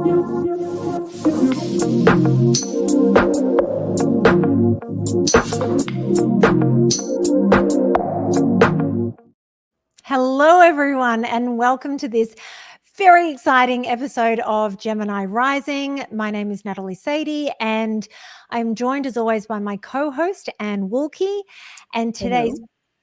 Hello, everyone, and welcome to this very exciting episode of Gemini Rising. My name is Natalie Sadie, and I'm joined as always by my co-host, Anne Woolke. And today's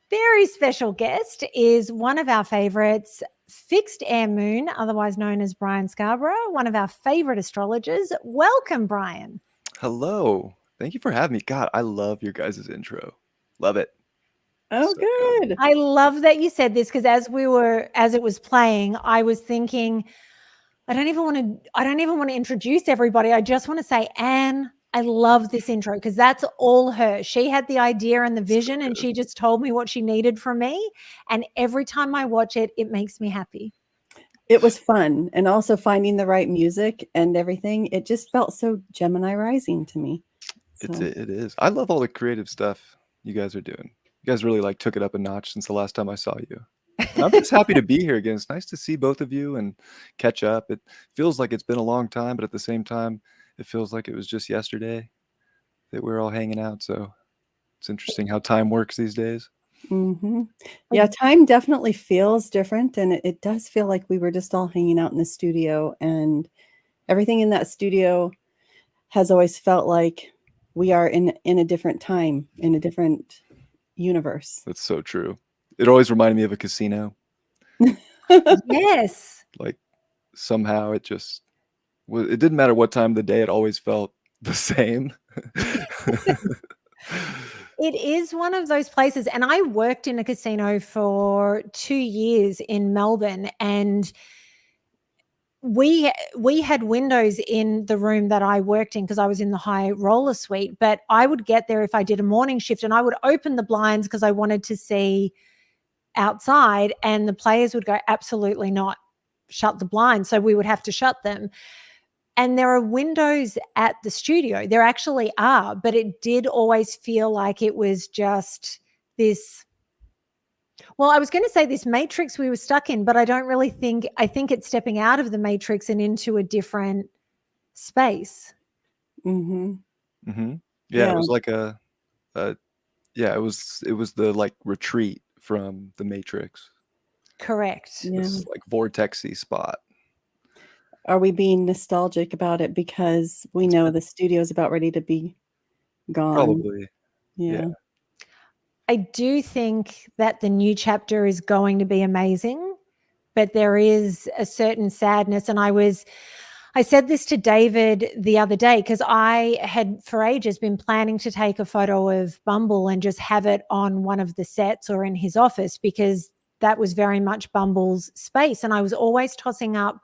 very special guest is one of our favorites, Fixed Air Moon, otherwise known as Bryan Scarborough, one of our favorite astrologers. Welcome, Bryan. Hello. Thank you for having me. God, I love your guys' intro. Love it. Oh, So good. I love that you said this, because as it was playing, I was thinking, I don't even want to introduce everybody. I just want to say, Anne, I love this intro because that's all her. She had the idea and the vision, and she just told me what she needed from me. And every time I watch it, it makes me happy. It was fun. And also finding the right music and everything. It just felt so Gemini Rising to me. So. It is. I love all the creative stuff you guys are doing. You guys really took it up a notch since the last time I saw you. And I'm just happy to be here again. It's nice to see both of you and catch up. It feels like it's been a long time, but at the same time, it feels like it was just yesterday that we're all hanging out. So it's interesting how time works these days. Mm-hmm. Yeah, time definitely feels different. And it does feel like we were just all hanging out in the studio. And everything in that studio has always felt like we are in a different time, in a different universe. That's so true. It always reminded me of a casino. Yes. Like somehow it didn't matter what time of the day, it always felt the same. It is one of those places. And I worked in a casino for 2 years in Melbourne, and we had windows in the room that I worked in because I was in the high roller suite. But I would get there if I did a morning shift, and I would open the blinds because I wanted to see outside, and the players would go, absolutely not, shut the blinds. So we would have to shut them. And there are windows at the studio. There actually are, but it did always feel like it was just this. Well, I was going to say this matrix we were stuck in, but I think it's stepping out of the matrix and into a different space. Mm-hmm. Mm-hmm. Yeah, it was like it was the retreat from the matrix. Correct. Yeah. This vortexy spot. Are we being nostalgic about it because we know the studio's about ready to be gone? Probably. Yeah. I do think that the new chapter is going to be amazing, but there is a certain sadness. And I said this to David the other day because I had for ages been planning to take a photo of Bumble and just have it on one of the sets or in his office, because that was very much Bumble's space. And I was always tossing up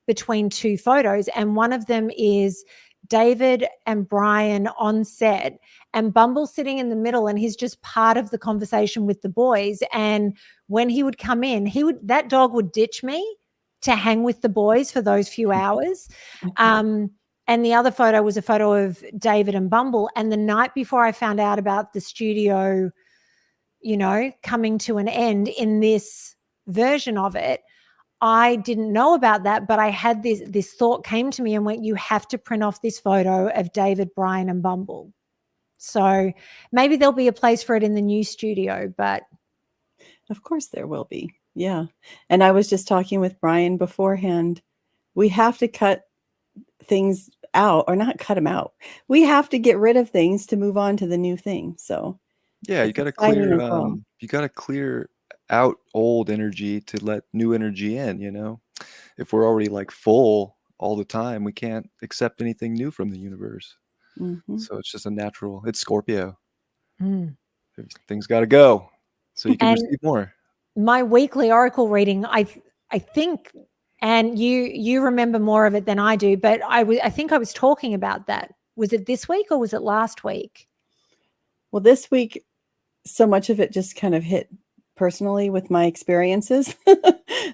between two photos. And one of them is David and Bryan on set, and Bumble sitting in the middle, and he's just part of the conversation with the boys. And when he would come in, that dog would ditch me to hang with the boys for those few hours. And the other photo was a photo of David and Bumble. And the night before I found out about the studio, coming to an end in this version of it, I didn't know about that, but I had this thought came to me and went, you have to print off this photo of David, Bryan, and Bumble. So maybe there'll be a place for it in the new studio, but. Of course there will be. Yeah. And I was just talking with Bryan beforehand. We have to cut things out, or not cut them out. We have to get rid of things to move on to the new thing. So yeah, you got to clear out old energy to let new energy in. If we're already full all the time, we can't accept anything new from the universe. Mm-hmm. So it's just it's Scorpio. Things got to go so you can receive more. My weekly oracle reading, I think, and you remember more of it than I do, but I think I was talking about that. Was it this week or was it last week? Well, this week, so much of it just kind of hit personally with my experiences.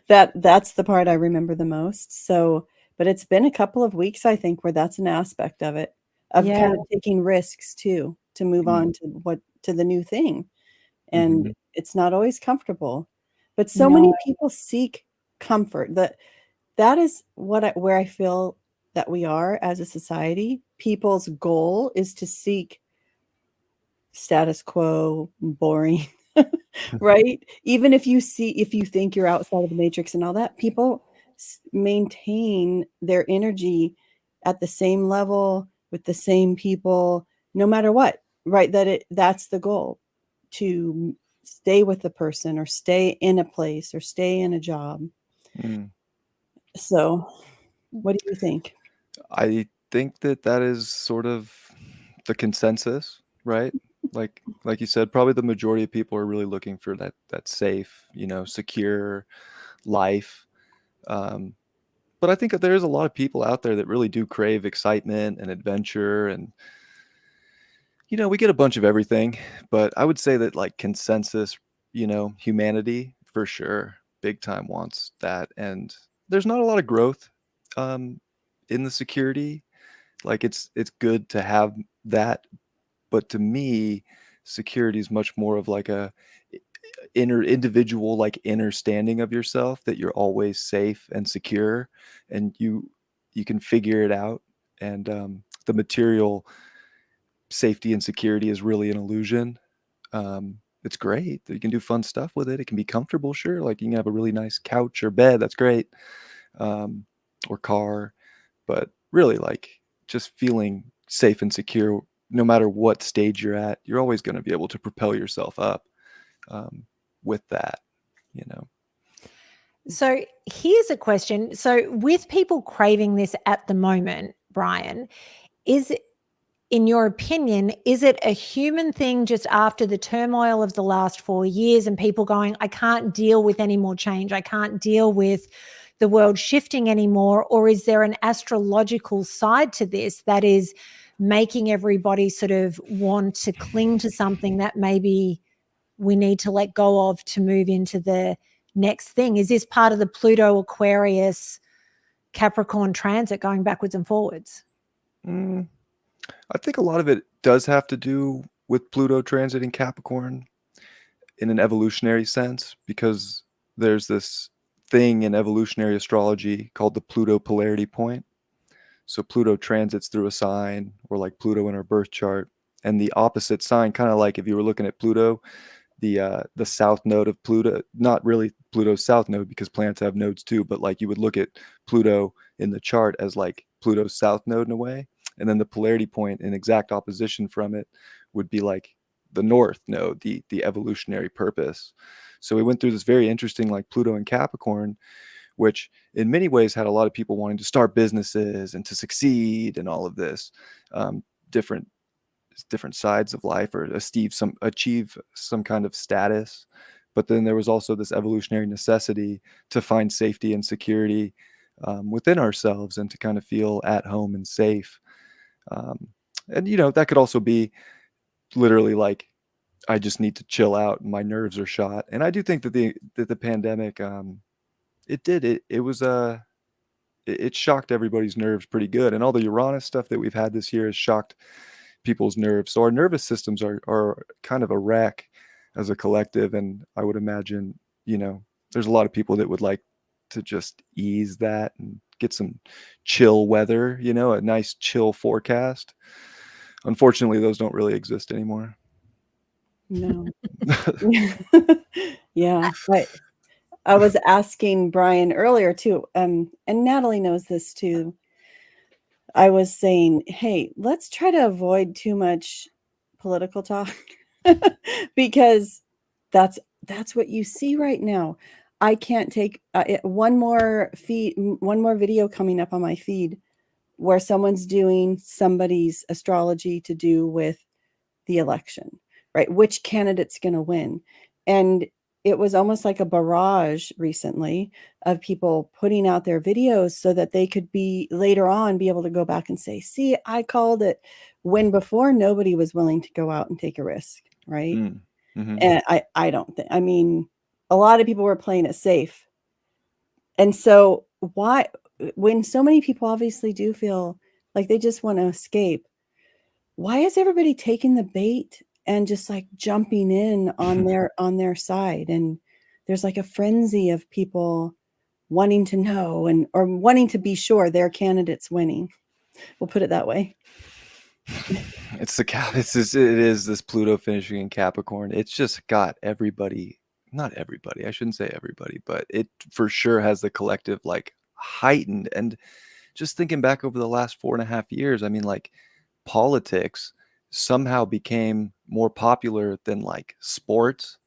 That's the part I remember the most. So, but it's been a couple of weeks, I think, where that's an aspect of it, of kind of taking risks too, to move on to the new thing. And it's not always comfortable, but so many people seek comfort. That is where I feel that we are as a society. People's goal is to seek status quo, boring, right? Even if you think you're outside of the matrix and all that, people maintain their energy at the same level with the same people, no matter what, right? That's the goal, to stay with the person or stay in a place or stay in a job. So what do you think? I think that is sort of the consensus, right? Like you said, probably the majority of people are really looking for that safe, secure life. But I think that there's a lot of people out there that really do crave excitement and adventure, and we get a bunch of everything. But I would say that like consensus, humanity for sure, big time wants that, and there's not a lot of growth in the security. Like it's good to have that, but to me, security is much more of like a individual, like inner standing of yourself, that you're always safe and secure, and you can figure it out. And the material safety and security is really an illusion. It's great that you can do fun stuff with it. It can be comfortable, sure. Like you can have a really nice couch or bed. That's great. Or car. But really, like, just feeling safe and secure, no matter what stage you're at, you're always going to be able to propel yourself up with that, So here's a question. So with people craving this at the moment, Bryan, in your opinion, is it a human thing just after the turmoil of the last 4 years and people going, I can't deal with any more change, I can't deal with the world shifting anymore? Or is there an astrological side to this that is making everybody sort of want to cling to something that maybe we need to let go of to move into the next thing? Is this part of the Pluto Aquarius Capricorn transit going backwards and forwards? I think a lot of it does have to do with Pluto transiting Capricorn in an evolutionary sense, because there's this thing in evolutionary astrology called the Pluto polarity point. So Pluto transits through a sign, or like Pluto in our birth chart, and the opposite sign, kind of like if you were looking at Pluto, the south node of Pluto, not really Pluto's south node because planets have nodes too, but like you would look at Pluto in the chart as like Pluto's south node in a way, and then the polarity point in exact opposition from it would be like the north node, the evolutionary purpose. So we went through this very interesting like Pluto and Capricorn, which in many ways had a lot of people wanting to start businesses and to succeed and all of this, different sides of life, or achieve some kind of status. But then there was also this evolutionary necessity to find safety and security within ourselves, and to kind of feel at home and safe. And that could also be literally like, I just need to chill out and my nerves are shot. And I do think that the pandemic, it shocked everybody's nerves pretty good, and all the Uranus stuff that we've had this year has shocked people's nerves. So our nervous systems are kind of a wreck as a collective, and I would imagine there's a lot of people that would like to just ease that and get some chill weather, a nice chill forecast. Unfortunately, those don't really exist anymore. No. Yeah. I was asking Bryan earlier too, and Natalie knows this too. I was saying, hey, let's try to avoid too much political talk because that's what you see right now. I can't take one more video coming up on my feed where someone's doing somebody's astrology to do with the election, right? Which candidate's going to win? And it was almost like a barrage recently of people putting out their videos so that they could later on be able to go back and say, see, I called it, when before nobody was willing to go out and take a risk, right? Mm-hmm. And I don't think, I mean, a lot of people were playing it safe. And so why, when so many people obviously do feel like they just want to escape, why is everybody taking the bait and just like jumping in on their side? And there's like a frenzy of people wanting to know or wanting to be sure their candidate's winning. We'll put it that way. It is this Pluto finishing in Capricorn. It's just got everybody, not everybody, I shouldn't say everybody, but it for sure has the collective like heightened. And just thinking back over the last 4.5 years, I mean, like politics somehow became more popular than like sports.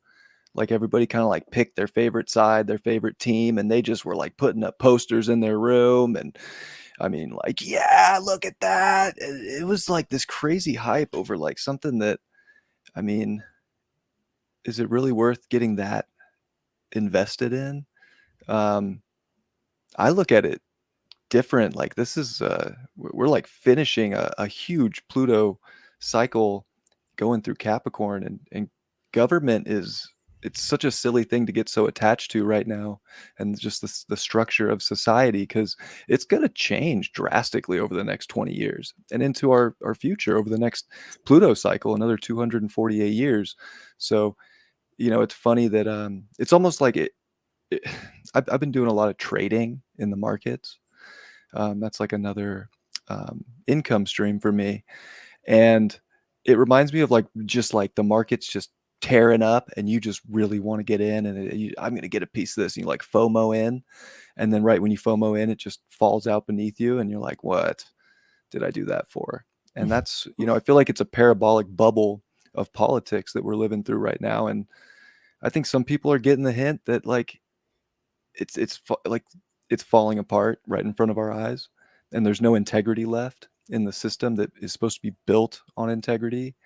Like everybody kind of like picked their favorite side, their favorite team, and they just were like putting up posters in their room. And I mean, like, yeah, look at that. It was like this crazy hype over like something that, I mean, is it really worth getting that invested in? I look at it different. Like this is, we're like finishing a huge Pluto cycle going through Capricorn, and government it's such a silly thing to get so attached to right now, and just the structure of society, because it's going to change drastically over the next 20 years and into our future over the next Pluto cycle, another 248 years. So, it's funny that it's almost like I've been doing a lot of trading in the markets. That's like another income stream for me. And it reminds me of like just like the market's just tearing up and you just really want to get in, and I'm going to get a piece of this, and you like FOMO in, and then right when you FOMO in, it just falls out beneath you and you're like, what did I do that for? And that's, I feel like it's a parabolic bubble of politics that we're living through right now. And I think some people are getting the hint that like like it's falling apart right in front of our eyes, and there's no integrity left in the system that is supposed to be built on integrity.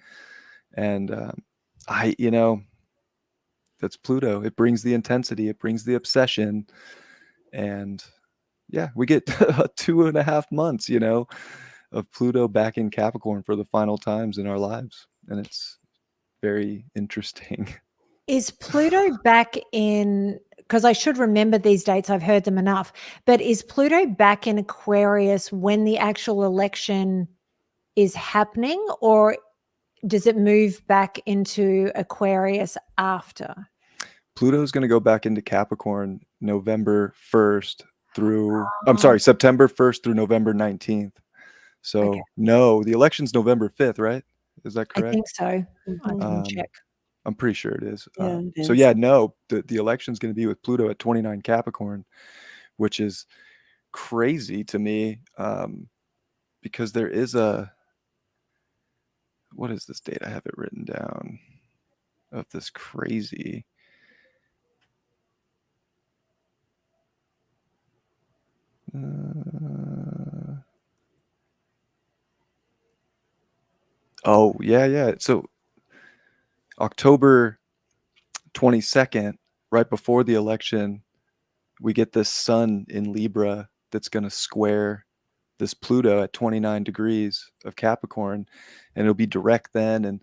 And that's Pluto. It brings the intensity, it brings the obsession, and yeah, we get 2.5 months, of Pluto back in Capricorn for the final times in our lives, and it's very interesting. Is Pluto back in, because I should remember these dates, I've heard them enough, but is Pluto back in Aquarius when the actual election is happening, or does it move back into Aquarius after? Pluto's going to go back into Capricorn November 1st through, I'm sorry, September 1st through November 19th. So Okay. no, the election's November 5th, right? Is that I correct? think so. I can check. I'm pretty sure it is. Yeah, it So is. yeah, no, the election's going to be with Pluto at 29 Capricorn, which is crazy to me, because there is what is this date? I have it written down of this crazy. Oh, yeah. So October 22nd, right before the election, we get this sun in Libra that's going to square this Pluto at 29 degrees of Capricorn, and it'll be direct then. And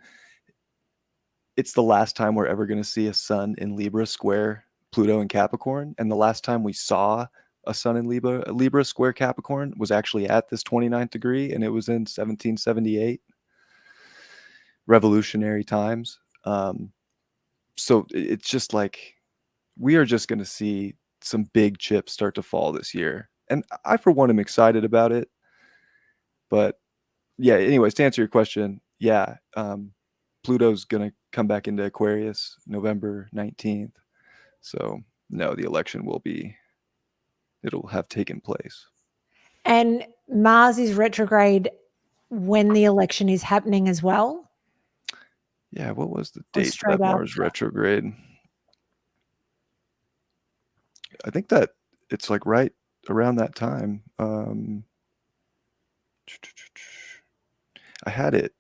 it's the last time we're ever going to see a sun in Libra square Pluto and Capricorn. And the last time we saw a sun in Libra square Capricorn was actually at this 29th degree, and it was in 1778. Revolutionary times. So it's just like we are just going to see some big chips start to fall this year, and I for one am excited about it. But yeah, anyways, to answer your question, yeah, Pluto's going to come back into Aquarius November 19th. So no, the election it'll have taken place. And Mars is retrograde when the election is happening as well? Yeah, what was the date for straight that Mars after? retrograde? I think that it's like right around that time. I had it.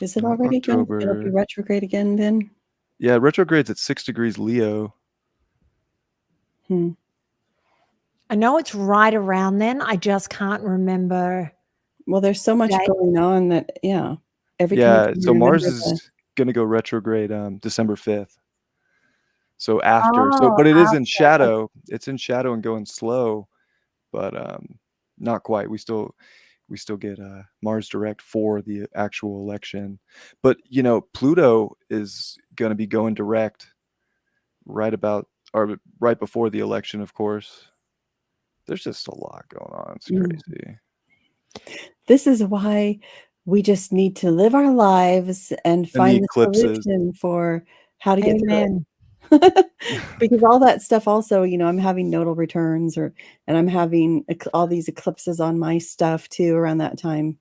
Is it already going to be retrograde again then? Yeah, retrograde's at 6 degrees Leo. I know it's right around then. I just can't remember. Well, there's so much going on that, yeah. Every time Yeah, so Mars is going to go retrograde December 5th. So after, but it is in shadow. It's in shadow and going slow, but not quite. We still get Mars direct for the actual election. But Pluto is going to be going direct right about or right before the election, of course. There's just a lot going on. It's crazy. This is why we just need to live our lives and And the find the eclipses. solution for how to get through Amen. it. Because all that stuff also, I'm having nodal returns and I'm having all these eclipses on my stuff too around that time.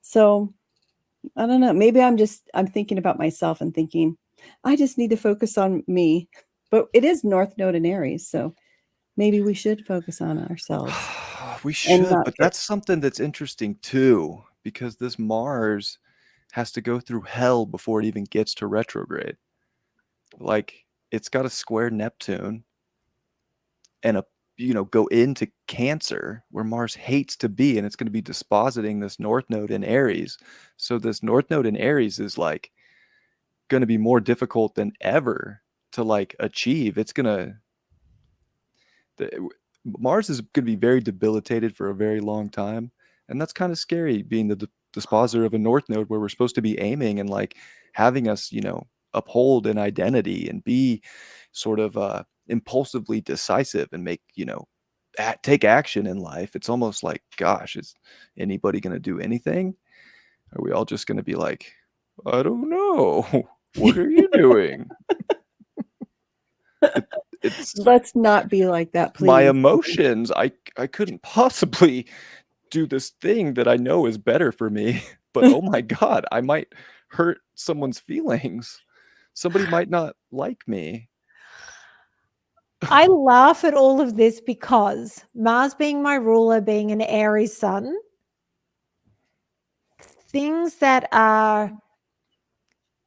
So I don't know. Maybe I'm thinking about myself and thinking, I just need to focus on me. But it is North Node in Aries, so maybe we should focus on ourselves. We And should, not but get that's something that's interesting too, because this Mars has to go through hell before it even gets to retrograde. Like, it's got to square Neptune and go into Cancer, where Mars hates to be, and it's going to be dispositing this North Node in Aries. So this North Node in Aries is like going to be more difficult than ever to like achieve. It's going to Mars is going to be very debilitated for a very long time, and that's kind of scary, being the dispositor of a North Node where we're supposed to be aiming and like having us, uphold an identity and be sort of impulsively decisive and make, take action in life. It's almost like, gosh, is anybody going to do anything? Are we all just going to be like, I don't know, what are you doing? It's Let's not be like that, please. my emotions. I couldn't possibly do this thing that I know is better for me, but oh my God, I might hurt someone's feelings. Somebody might not like me. I laugh at all of this because Mars being my ruler, being an Aries sun, things that are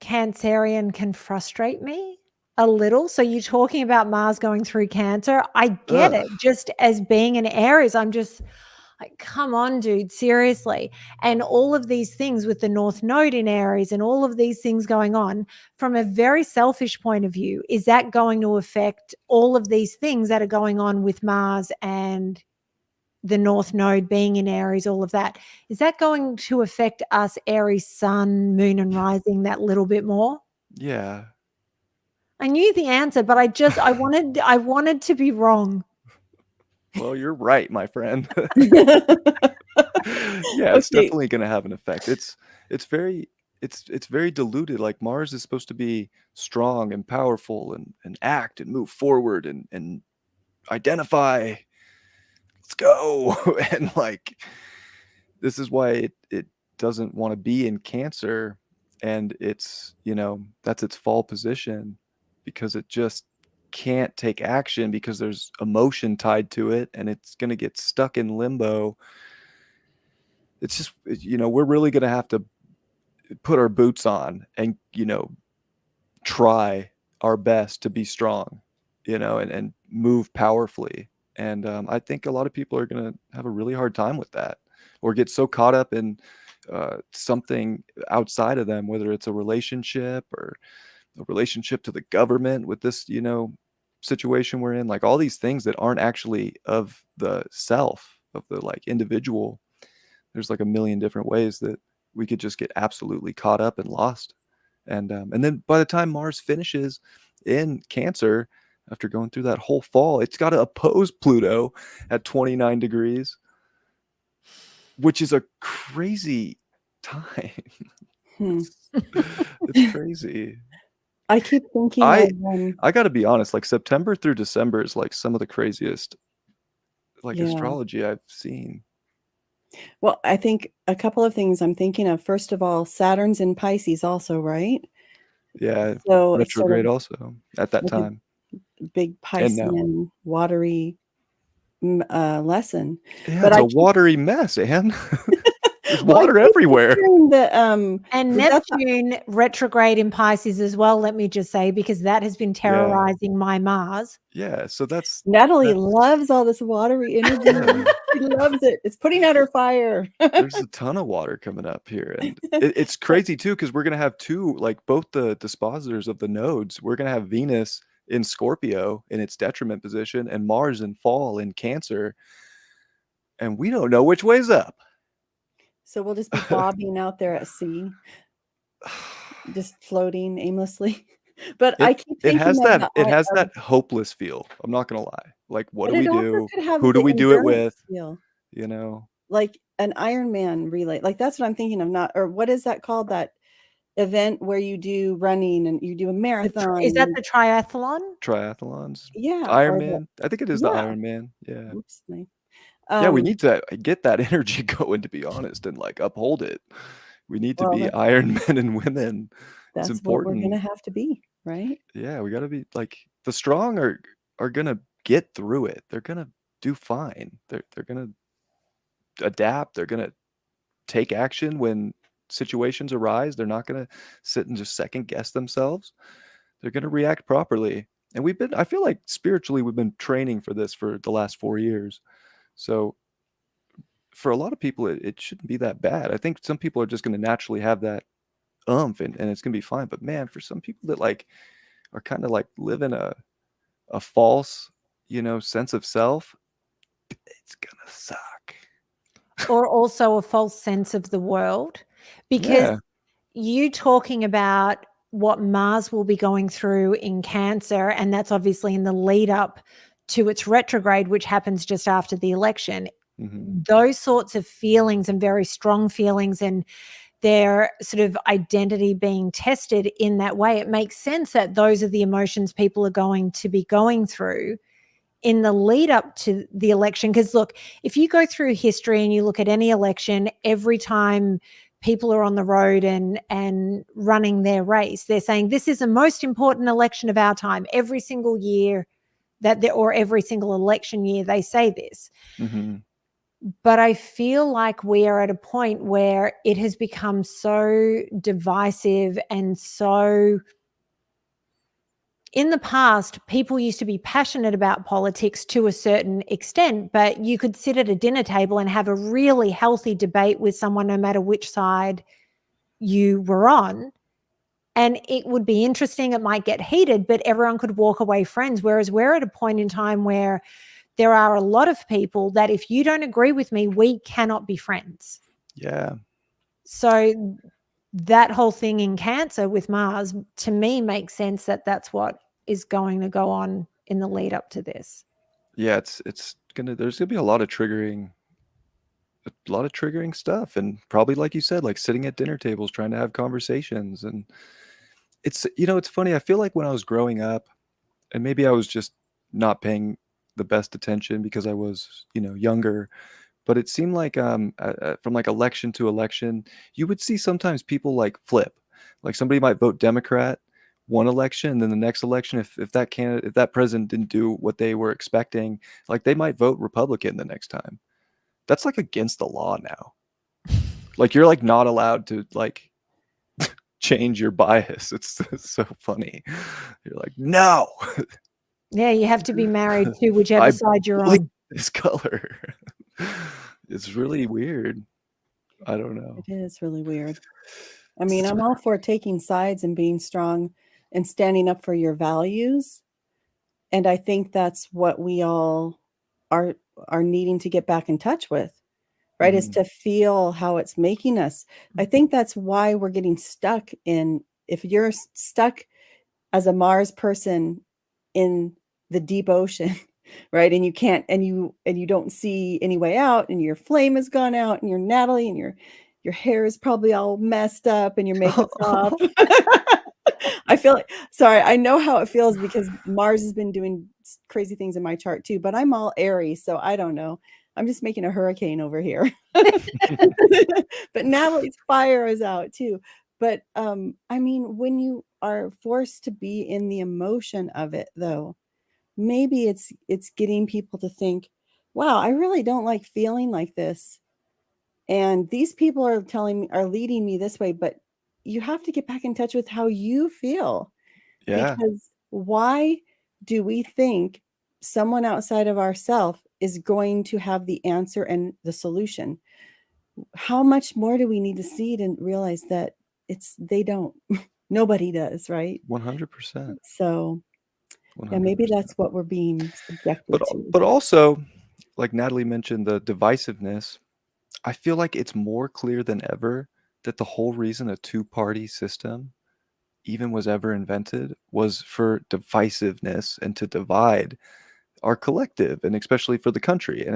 Cancerian can frustrate me a little. So you're talking about Mars going through Cancer. I get Ugh. it. Just as being an Aries, I'm just like, come on, dude, seriously. And all of these things with the North Node in Aries and all of these things going on, from a very selfish point of view, is that going to affect all of these things that are going on with Mars and the North Node being in Aries, all of that? Is that going to affect us Aries sun, moon and rising that little bit more? Yeah. I knew the answer, but I wanted to be wrong. Well, you're right, my friend. Yeah, it's Okay. definitely going to have an effect. It's very very diluted. Like, Mars is supposed to be strong and powerful and act and move forward and identify. Let's go. And like, this is why it doesn't want to be in Cancer, and it's, that's its fall position, because it just can't take action because there's emotion tied to it, and it's going to get stuck in limbo. It's just, we're really going to have to put our boots on and, try our best to be strong, and move powerfully. And I think a lot of people are going to have a really hard time with that, or get so caught up in something outside of them, whether it's a relationship or a relationship to the government with this, situation we're in, like all these things that aren't actually of the self, of the like individual. There's like a million different ways that we could just get absolutely caught up and lost. And then by the time Mars finishes in Cancer, after going through that whole fall, it's got to oppose Pluto at 29 degrees, which is a crazy time. It's crazy. I keep thinking I of got to be honest, like September through December is like some of the craziest like Yeah. astrology I've seen. Well, I think a couple of things I'm thinking of. First of all, Saturn's in Pisces also, right? Yeah, So it's sort retrograde of also at that like a time. big And now. Piscean watery lesson. Yeah, But it's I a keep watery mess, Anne. There's well, I water keep everywhere. picturing that And that's Neptune retrograde in Pisces as well, let me just say, because that has been Yeah. terrorizing my Mars. Yeah, so Natalie loves all this watery energy. Yeah. She loves it. It's putting out her fire. There's a ton of water coming up here, and it's crazy too, because we're gonna have two, like both the dispositors of the nodes. We're gonna have Venus in Scorpio in its detriment position, and Mars in fall in Cancer, and we don't know which way's up. So we'll just be bobbing out there at sea, just floating aimlessly. But I keep It thinking has of the it eye has of, that hopeless feel. I'm not gonna lie. Like, what but do it we also do? could have Who do the we do it endurance with? feel, You know? like an Iron Man relay. Like that's what I'm thinking of, not, or what is that called? That event where you do running and you do a Is marathon. that the triathlon? Triathlons, Yeah, Iron or the, Man. I think it is the yeah. Iron Man. Yeah. Oops, Yeah, we um, need to get that energy going, to be honest, and, like, uphold it. We need to well, be Iron Men and women. It's that's what we're gonna important. have to be, right? Yeah, we gotta be like, the strong are gonna get through it. They're gonna do fine. They're gonna adapt. They're gonna take action when situations arise. They're not gonna sit and just second guess themselves. They're gonna react properly. And I feel like spiritually, we've been training for this for the last 4 years. So for a lot of people, it shouldn't be that bad. I think some people are just gonna naturally have that oomph, and it's gonna be fine. But man, for some people that like are kind of like living a false, sense of self, it's gonna suck. Or also a false sense of the world? Because Yeah. you talking about what Mars will be going through in Cancer, and that's obviously in the lead up to its retrograde, which happens just after the election. Mhm. Those sorts of feelings and very strong feelings and their sort of identity being tested in that way, it makes sense that those are the emotions people are going to be going through in the lead up to the election. Because look, if you go through history and you look at any election, every time people are on the road and running their race, they're saying this is the most important election of our time. Every single year or every single election year, they say this. Mhm. But I feel like we are at a point where it has become so divisive and so, in the past, people used to be passionate about politics to a certain extent, but you could sit at a dinner table and have a really healthy debate with someone, no matter which side you were on. And it would be interesting. It might get heated, but everyone could walk away friends. Whereas we're at a point in time where there are a lot of people that if you don't agree with me, we cannot be friends. Yeah. So that whole thing in Cancer with Mars, to me, makes sense that that's what is going to go on in the lead up to this. Yeah, there's gonna be a lot of triggering stuff, and probably, like you said, like sitting at dinner tables trying to have conversations. And it's funny, I feel like when I was growing up, and maybe I was just not paying the best attention because I was, younger. But it seemed like, from, like, election to election, you would see sometimes people, like, flip. Like, somebody might vote Democrat one election, and then the next election, if that president didn't do what they were expecting, like, they might vote Republican the next time. That's, like, against the law now. Like, you're, like, not allowed to, like, change your bias. It's so funny. You're like, "No, Yeah, you have to be married to whichever I side you're bleed on. this color." It's really weird. I don't know. It is really weird. I mean, I'm all for taking sides and being strong and standing up for your values. And I think that's what we all are are needing to get back in touch with, right? Is Mhm. to feel how it's making us. I think that's why we're getting stuck in, if you're stuck as a Mars person in the deep ocean, right? And you can't, and you don't see any way out, and your flame has gone out, and you're Natalie, and your hair is probably all messed up, and your makeup's off. I feel like, sorry, I know how it feels because Mars has been doing crazy things in my chart too, but I'm all Aries, so I don't know. I'm just making a hurricane over here. But Natalie's fire is out too. But I mean, when you are forced to be in the emotion of it though, maybe it's getting people to think, wow, I really don't like feeling like this. And these people are leading me this way, but you have to get back in touch with how you feel, Yeah, because why do we think someone outside of ourself is going to have the answer and the solution? How much more do we need to see to realize that they don't? Nobody does, right? 100%, So, yeah, maybe 100%. that's what we're being But subjected al to. but also, like Natalie mentioned, the divisiveness, I feel like it's more clear than ever that the whole reason a two-party system even was ever invented was for divisiveness and to divide our collective, and especially for the country. And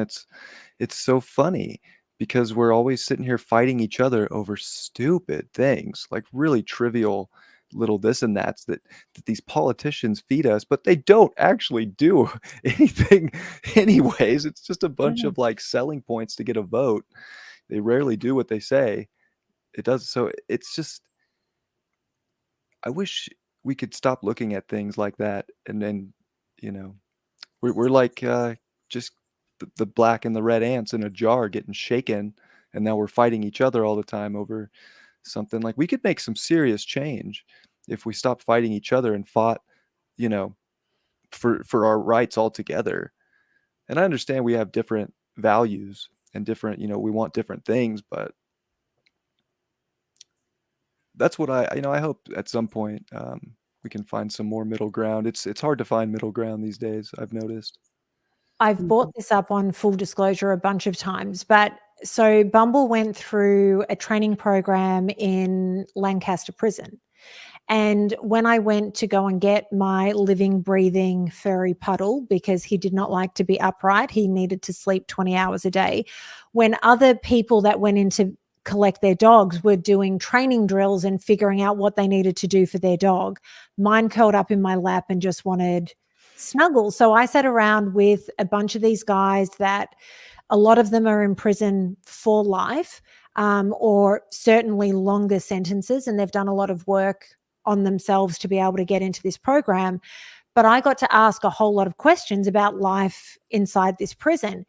it's so funny because we're always sitting here fighting each other over stupid things, like really trivial little this and that's that these politicians feed us, but they don't actually do anything anyways. It's just a bunch of like selling points to get a vote. They rarely do what they say. It does. So it's just, I wish we could stop looking at things like that. And then, you know, we're like just the black and the red ants in a jar getting shaken, and now we're fighting each other all the time over something. Like, we could make some serious change if we stopped fighting each other and fought, you know, for our rights altogether. And I understand we have different values and different, you know, we want different things, but that's what I hope at some point we can find some more middle ground. It's hard to find middle ground these days, I've noticed. I've brought this up on Full Disclosure a bunch of times, but so Bumble went through a training program in Lancaster Prison. And when I went to go and get my living, breathing furry puddle, because he did not like to be upright, he needed to sleep 20 hours a day. When other people that went in to collect their dogs were doing training drills and figuring out what they needed to do for their dog, mine curled up in my lap and just wanted snuggle. So I sat around with a bunch of these guys that a lot of them are in prison for life, or certainly longer sentences, and they've done a lot of work on themselves to be able to get into this program. But I got to ask a whole lot of questions about life inside this prison.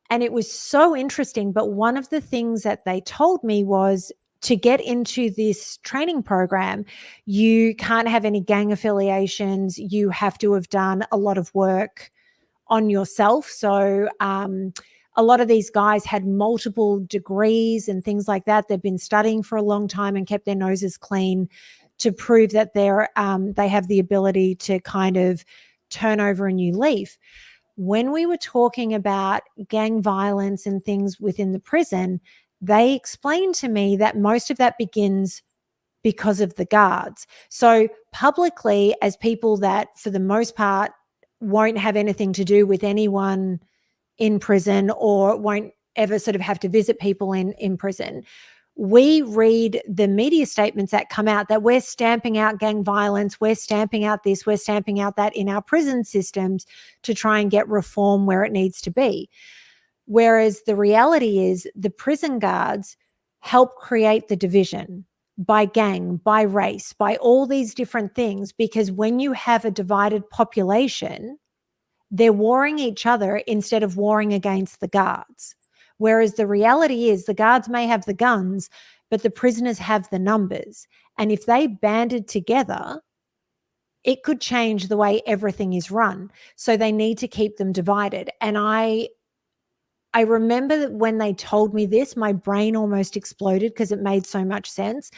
And it was so interesting. But one of the things that they told me was, to get into this training program, you can't have any gang affiliations. You have to have done a lot of work on yourself. So a lot of these guys had multiple degrees and things like that. They've been studying for a long time and kept their noses clean to prove that they have the ability to kind of turn over a new leaf. When we were talking about gang violence and things within the prison, they explained to me that most of that begins because of the guards. So publicly, as people that for the most part won't have anything to do with anyone in prison or won't ever sort of have to visit people in prison, we read the media statements that come out that we're stamping out gang violence, we're stamping out this, we're stamping out that in our prison systems to try and get reform where it needs to be. Whereas the reality is the prison guards help create the division by gang, by race, by all these different things, because when you have a divided population, they're warring each other instead of warring against the guards. Whereas the reality is the guards may have the guns, but the prisoners have the numbers. And if they banded together, it could change the way everything is run. So they need to keep them divided. And I remember that when they told me this, my brain almost exploded because it made so much sense.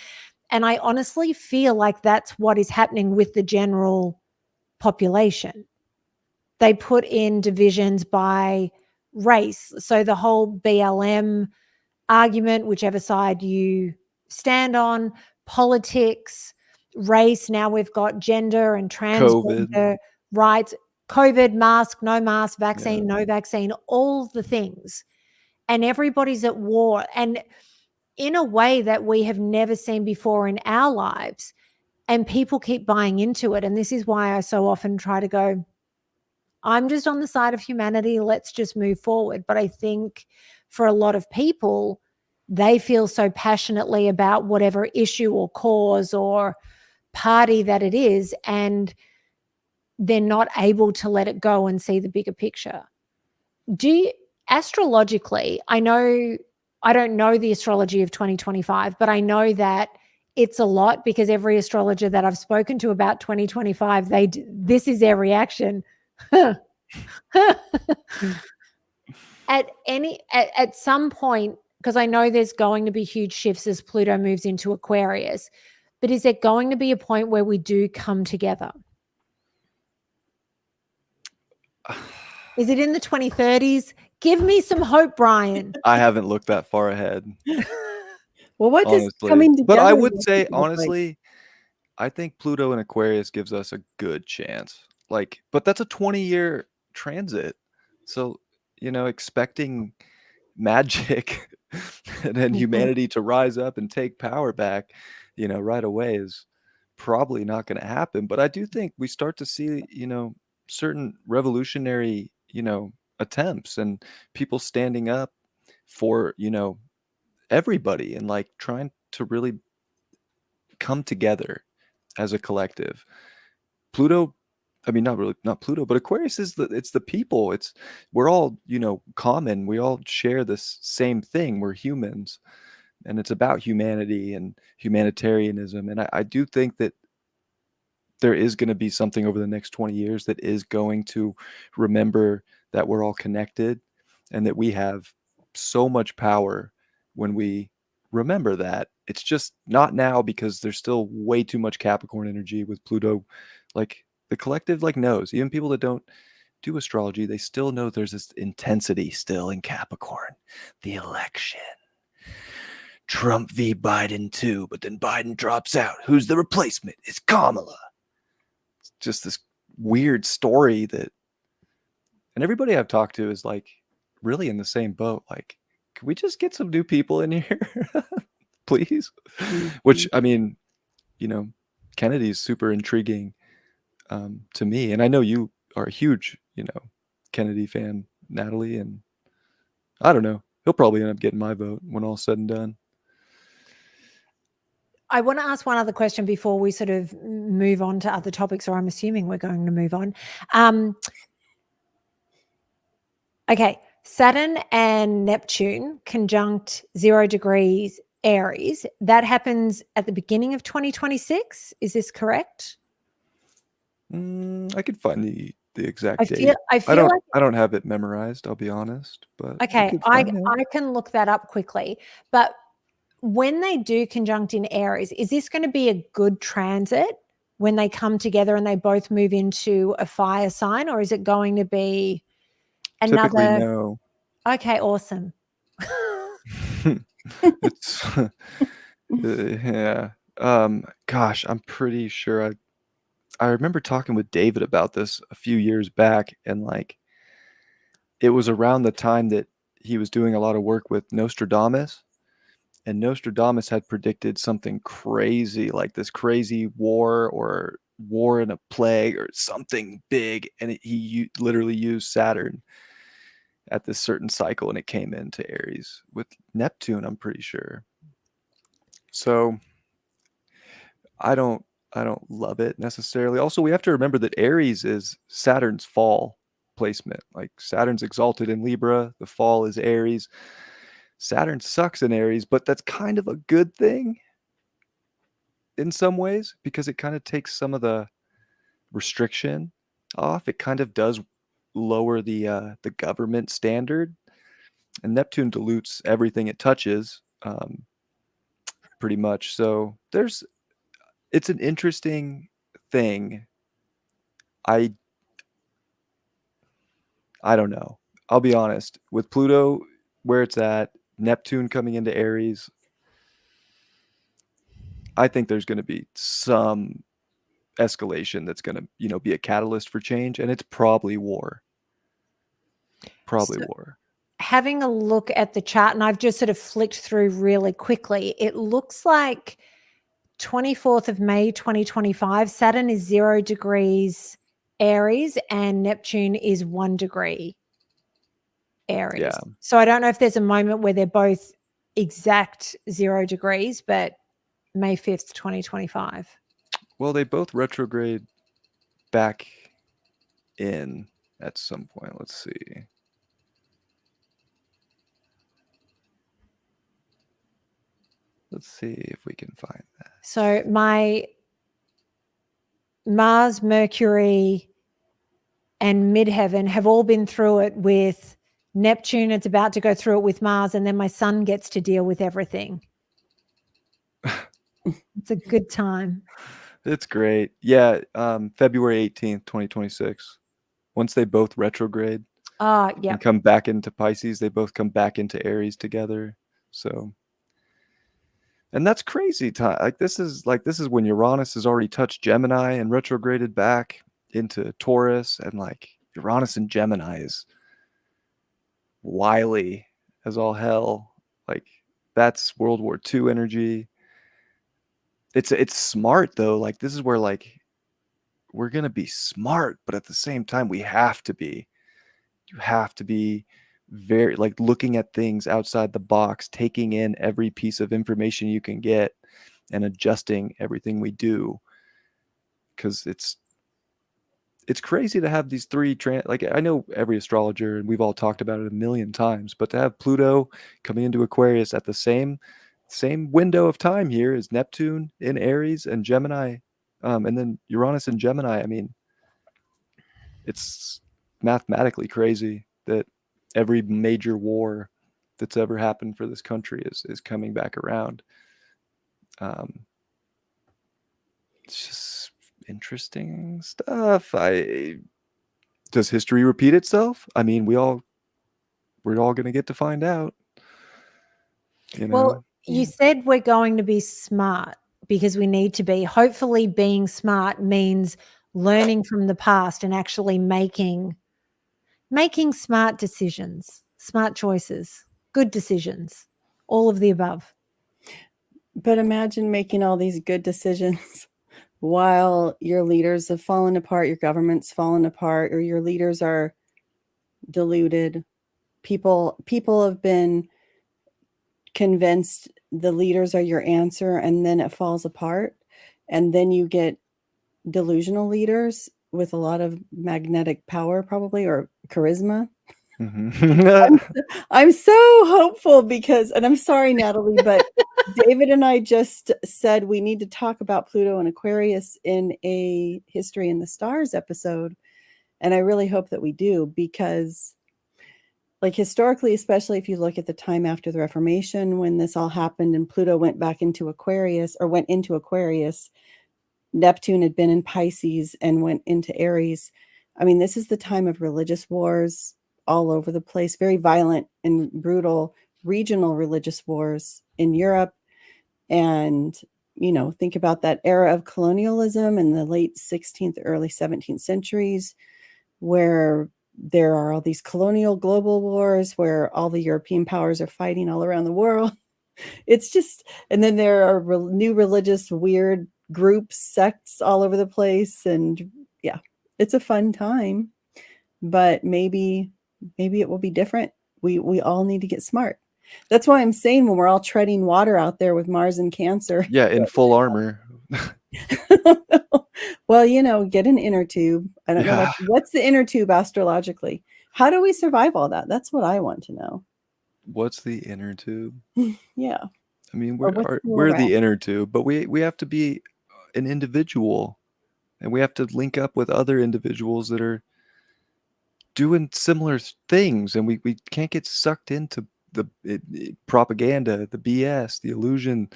And I honestly feel like that's what is happening with the general population. They put in divisions by race. So the whole BLM argument, whichever side you stand on, politics, race. Now we've got gender and transgender rights, COVID, mask, no mask, vaccine, no vaccine, all the things. And everybody's at war. And in a way that we have never seen before in our lives. And people keep buying into it. And this is why I so often try to go, I'm just on the side of humanity. Let's just move forward. But I think for a lot of people, they feel so passionately about whatever issue or cause or party that it is, and they're not able to let it go and see the bigger picture. Astrologically, I don't know the astrology of 2025, but I know that it's a lot because every astrologer that I've spoken to about 2025, this is their reaction. At some point, because I know there's going to be huge shifts as Pluto moves into Aquarius, but is there going to be a point where we do come together? Is it in the 2030s? Give me some hope, Bryan. I haven't looked that far ahead. Well, what honestly. does coming together? But I would say, honestly, I think Pluto in Aquarius gives us a good chance. Like, but that's a 20-year transit. So, expecting magic and then humanity to rise up and take power back, right away is probably not going to happen. But I do think we start to see, certain revolutionary, attempts and people standing up for, everybody and like trying to really come together as a collective. Pluto, I mean, not Pluto, but Aquarius is it's the people. We're all, common. We all share this same thing. We're humans, and it's about humanity and humanitarianism. And I do think that there is going to be something over the next 20 years that is going to remember that we're all connected and that we have so much power when we remember that. It's just not now because there's still way too much Capricorn energy with Pluto. Like the collective knows, even people that don't do astrology, they still know there's this intensity still in Capricorn. The election. Trump v. Biden too, but then Biden drops out. Who's the replacement? It's Kamala. It's just this weird story and everybody I've talked to is really in the same boat. Like, can we just get some new people in here? Please? Which, I mean, Kennedy's super intriguing to me. And I know you are a huge, Kennedy fan, Natalie. And I don't know. He'll probably end up getting my vote when all's said and done. I want to ask one other question before we sort of move on to other topics, or I'm assuming we're going to move on. Okay, Saturn and Neptune conjunct 0 degrees Aries. That happens at the beginning of 2026. Is this correct? I could find the exact date. I don't have it memorized, I'll be honest. But okay, I can look that up quickly. But when they do conjunct in Aries, is this going to be a good transit when they come together and they both move into a fire sign, or is it going to be another? Typically, no. Okay, awesome. It's yeah. Gosh, I'm pretty sure I remember talking with David about this a few years back, and it was around the time that he was doing a lot of work with Nostradamus. And Nostradamus had predicted something crazy, like this crazy war or war in a plague or something big. And he literally used Saturn at this certain cycle, and it came into Aries with Neptune, I'm pretty sure. So I don't love it necessarily. Also, we have to remember that Aries is Saturn's fall placement. Like Saturn's exalted in Libra, the fall is Aries. Saturn sucks in Aries, but that's kind of a good thing in some ways because it kind of takes some of the restriction off. It kind of does lower the government standard, and Neptune dilutes everything it touches, pretty much. So it's an interesting thing. I don't know. I'll be honest. With Pluto where it's at, Neptune coming into Aries, I think there's going to be some escalation that's going to, be a catalyst for change, and it's probably war. War. Having a look at the chart, and I've just sort of flicked through really quickly, it looks like 24th of May 2025, Saturn is 0 degrees Aries and Neptune is 1 degree Aries. Yeah. So I don't know if there's a moment where they're both exact 0 degrees, but May 5th, 2025. Well, they both retrograde back in at some point. Let's see. Let's see if we can find that. So my Mars, Mercury, and midheaven have all been through it with Neptune. It's about to go through it with Mars, and then my sun gets to deal with everything. It's a good time. It's great. Yeah, February 18th, 2026. Once they both retrograde and come back into Pisces, they both come back into Aries together. So And that's crazy time. This is when Uranus has already touched Gemini and retrograded back into Taurus, and like Uranus and Gemini is wily as all hell. Like that's World War II energy. It's smart though. Like this is where like we're gonna be smart, but at the same time we have to be. You have to be very like looking at things outside the box, taking in every piece of information you can get and adjusting everything we do, because it's crazy to have these three like I know every astrologer and we've all talked about it a million times, but to have Pluto coming into Aquarius at the same window of time here is Neptune in Aries and Gemini, and then Uranus in Gemini. I mean, it's mathematically crazy that every major war that's ever happened for this country is coming back around. It's just interesting stuff. Does history repeat itself? I mean, we're all going to get to find out. You know? Well, you said we're going to be smart because we need to be. Hopefully, being smart means learning from the past and actually making smart decisions, smart choices, good decisions, all of the above. But imagine making all these good decisions while your leaders have fallen apart, your government's fallen apart, or your leaders are deluded. People have been convinced the leaders are your answer, and then it falls apart, and then you get delusional leaders with a lot of magnetic power, probably, or charisma. I'm so hopeful because, and I'm sorry, Natalie, but David and I just said we need to talk about Pluto and Aquarius in a History in the Stars episode. And I really hope that we do, because like historically, especially if you look at the time after the Reformation, when this all happened and Pluto went into Aquarius, Neptune had been in Pisces and went into Aries. I mean, this is the time of religious wars all over the place, very violent and brutal regional religious wars in Europe. And, you know, think about that era of colonialism in the late 16th, early 17th centuries, where there are all these colonial global wars where all the European powers are fighting all around the world. It's just, and then there are new religious weird groups, sects all over the place. And yeah, it's a fun time, but maybe it will be different. We all need to get smart. That's why I'm saying when we're all treading water out there with Mars and Cancer. Yeah, in full armor. Well, you know, get an inner tube. I don't know what's the inner tube astrologically. How do we survive all that? That's what I want to know. What's the inner tube? Yeah. I mean, we're the inner tube, but we have to be an individual, and we have to link up with other individuals that are doing similar things, and we can't get sucked into the propaganda, the BS, the illusion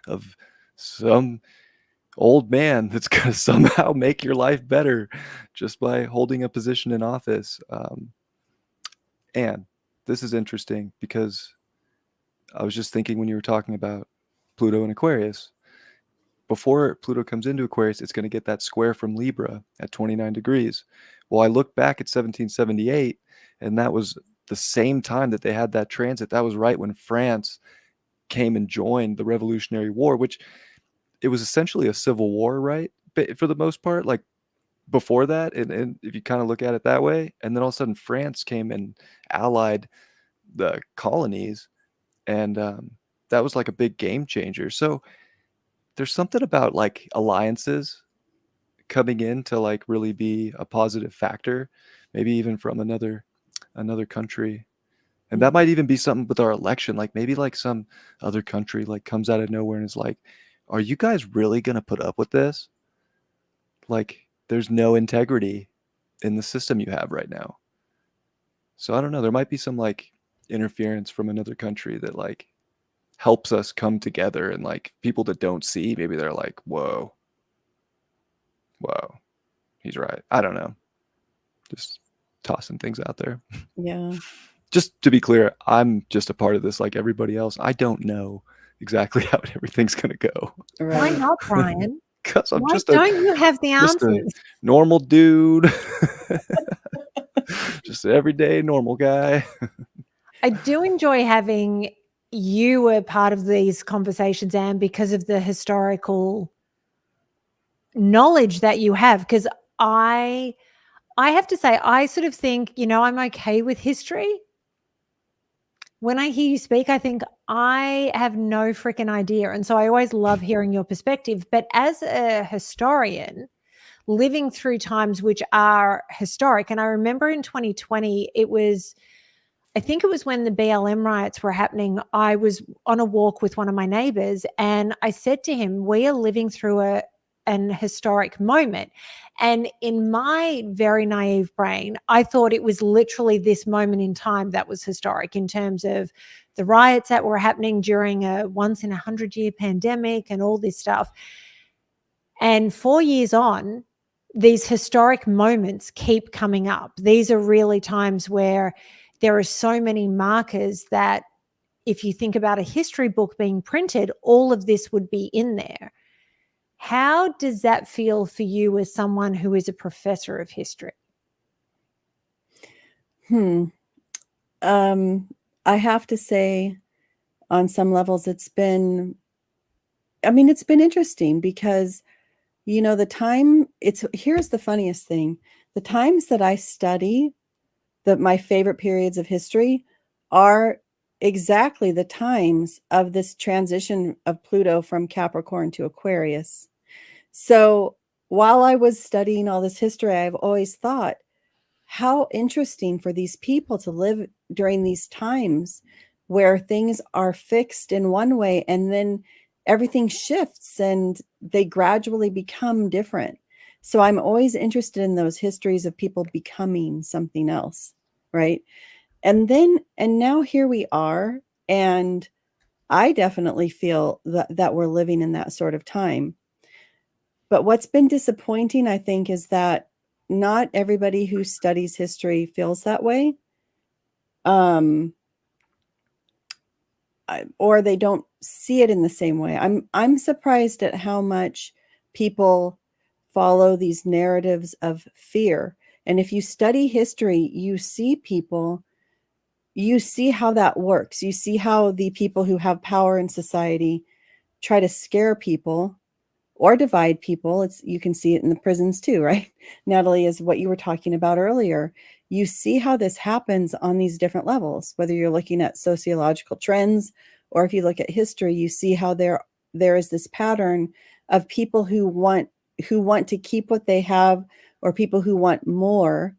of some old man that's going to somehow make your life better just by holding a position in office. And this is interesting because I was just thinking when you were talking about Pluto and Aquarius, before Pluto comes into Aquarius, it's going to get that square from Libra at 29 degrees. Well, I look back at 1778, and that was the same time that they had that transit. That was right when France came and joined the Revolutionary War, which it was essentially a civil war, right? But for the most part, like before that, and if you kind of look at it that way, and then all of a sudden France came and allied the colonies, and that was like a big game changer. So there's something about like alliances coming in to like really be a positive factor, maybe even from another country. And that might even be something with our election. Like maybe like some other country like comes out of nowhere and is like, are you guys really going to put up with this? Like there's no integrity in the system you have right now. So I don't know. There might be some like interference from another country that like helps us come together, and like people that don't see, maybe they're like, whoa, he's right. I don't know. Just tossing things out there. Yeah. Just to be clear, I'm just a part of this like everybody else. I don't know exactly how everything's going to go. Why Right. not, Bryan? Because I'm Why just don't you have the just a answers? normal dude. Just an everyday normal guy. I do enjoy having you a part of these conversations, Anne, because of the historical knowledge that you have. Because I have to say, I sort of think, I'm okay with history. When I hear you speak, I think I have no freaking idea. And so I always love hearing your perspective. But as a historian, living through times which are historic, and I remember in 2020, I think it was when the BLM riots were happening. I was on a walk with one of my neighbors and I said to him, we are living through an historic moment. And in my very naive brain, I thought it was literally this moment in time that was historic in terms of the riots that were happening during a once in 100-year pandemic and all this stuff. And 4 years on, these historic moments keep coming up. These are really times where there are so many markers that if you think about a history book being printed, all of this would be in there. How does that feel for you as someone who is a professor of history? I have to say, on some levels, it's been interesting because, here's the funniest thing. The times that I study my favorite periods of history are exactly the times of this transition of Pluto from Capricorn to Aquarius. So while I was studying all this history, I've always thought, how interesting for these people to live during these times where things are fixed in one way and then everything shifts and they gradually become different. So I'm always interested in those histories of people becoming something else, right? And now here we are, and I definitely feel that we're living in that sort of time. But what's been disappointing, I think, is that not everybody who studies history feels that way. Or they don't see it in the same way. I'm surprised at how much people follow these narratives of fear. And if you study history, you see how that works. You see how the people who have power in society try to scare people or divide people. You can see it in the prisons too, right? Natalie, is what you were talking about earlier. You see how this happens on these different levels, whether you're looking at sociological trends or if you look at history, you see how there is this pattern of people who want to keep what they have, or people who want more,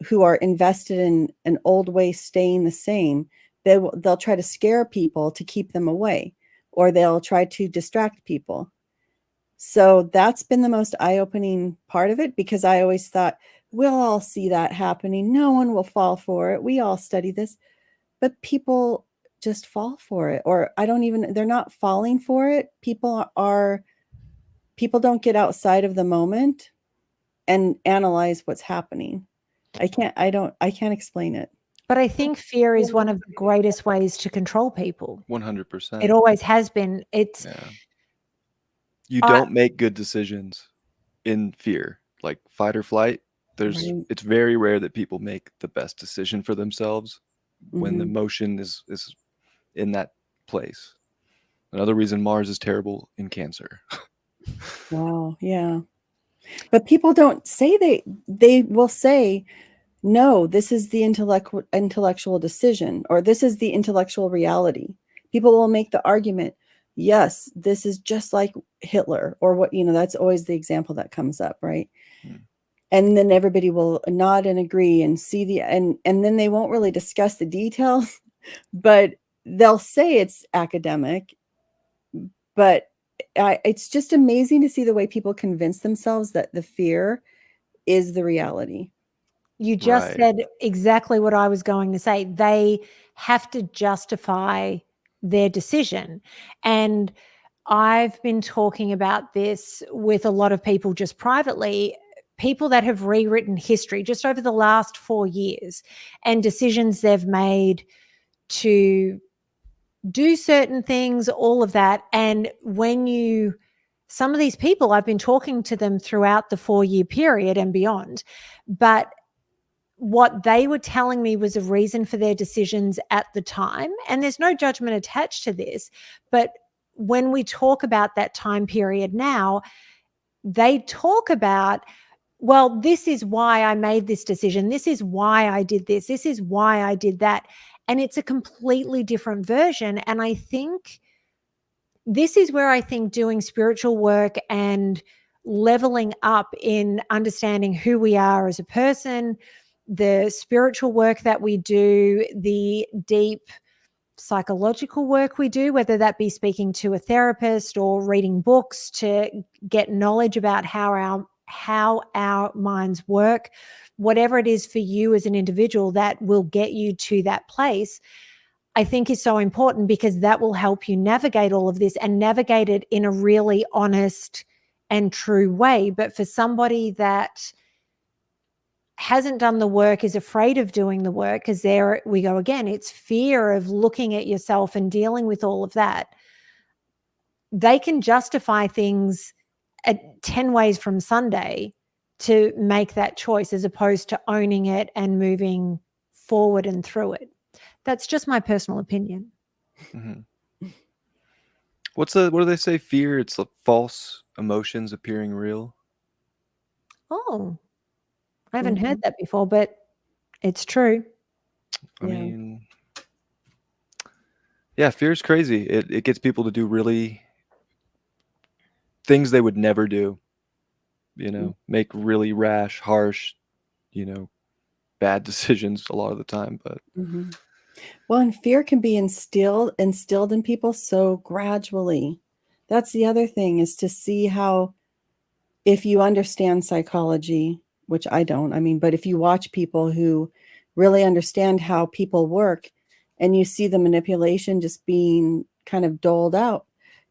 who are invested in an old way staying the same. They'll try to scare people to keep them away, or they'll try to distract people. So that's been the most eye-opening part of it, because I always thought, we'll all see that happening. No one will fall for it. We all study this. But people just fall for it. Or they're not falling for it. People don't get outside of the moment and analyze what's happening. I can't explain it. But I think fear is one of the greatest ways to control people. 100%. It always has been. You don't make good decisions in fear, like fight or flight. It's very rare that people make the best decision for themselves when the emotion is in that place. Another reason Mars is terrible in Cancer. Wow. Yeah. But people don't say they will say, no, this is the intellectual decision, or this is the intellectual reality. People will make the argument, yes, this is just like Hitler, or what, that's always the example that comes up, right? And then everybody will nod and agree and see and then they won't really discuss the details, but they'll say it's academic. But it's just amazing to see the way people convince themselves that the fear is the reality. You just said exactly what I was going to say. They have to justify their decision. And I've been talking about this with a lot of people just privately, people that have rewritten history just over the last 4 years, and decisions they've made to do certain things, all of that. And some of these people, I've been talking to them throughout the 4-year period and beyond, but what they were telling me was a reason for their decisions at the time. And there's no judgment attached to this. But when we talk about that time period now, they talk about, well, this is why I made this decision. This is why I did this. This is why I did that. And it's a completely different version. And I think this is where I think doing spiritual work and leveling up in understanding who we are as a person, the spiritual work that we do, the deep psychological work we do, whether that be speaking to a therapist or reading books to get knowledge about how our minds work, whatever it is for you as an individual that will get you to that place, I think is so important, because that will help you navigate all of this and navigate it in a really honest and true way. But for somebody that hasn't done the work, is afraid of doing the work, because there we go again, it's fear of looking at yourself and dealing with all of that. They can justify things at 10 ways from Sunday to make that choice, as opposed to owning it and moving forward and through it. That's just my personal opinion. Mm-hmm. What do they say? Fear, it's false emotions appearing real. Oh, I haven't heard that before, but it's true. I mean, yeah, fear's crazy. It gets people to do really things they would never do, make really rash, harsh, bad decisions a lot of the time. But well, and fear can be instilled in people so gradually. That's the other thing, is to see how, if you understand psychology, which I don't, I mean, but if you watch people who really understand how people work, and you see the manipulation just being kind of doled out,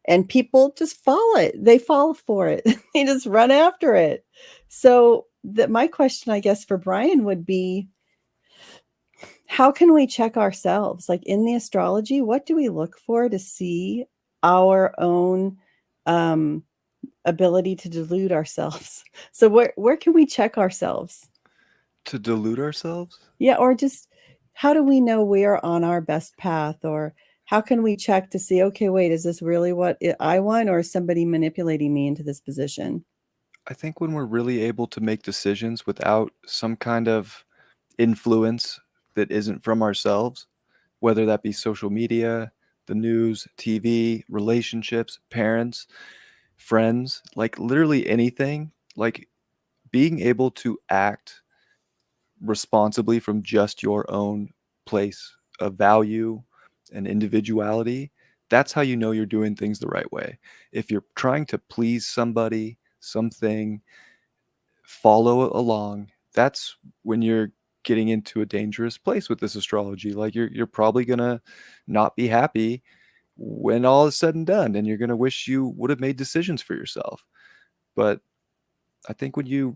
and people just follow it. They fall for it. They just run after it. So my question, I guess, for Bryan would be, how can we check ourselves? Like in the astrology, what do we look for to see our own ability to delude ourselves? So where can we check ourselves? To delude ourselves? Yeah, or just how do we know we're on our best path? Or how can we check to see, okay, wait, is this really what I want, or is somebody manipulating me into this position? I think when we're really able to make decisions without some kind of influence that isn't from ourselves, whether that be social media, the news, TV, relationships, parents, friends, like literally anything, like being able to act responsibly from just your own place of value and individuality, that's how you know you're doing things the right way. If you're trying to please somebody, something, follow along, that's when you're getting into a dangerous place with this astrology. Like you're probably gonna not be happy when all is said and done, and you're gonna wish you would have made decisions for yourself. But I think when you're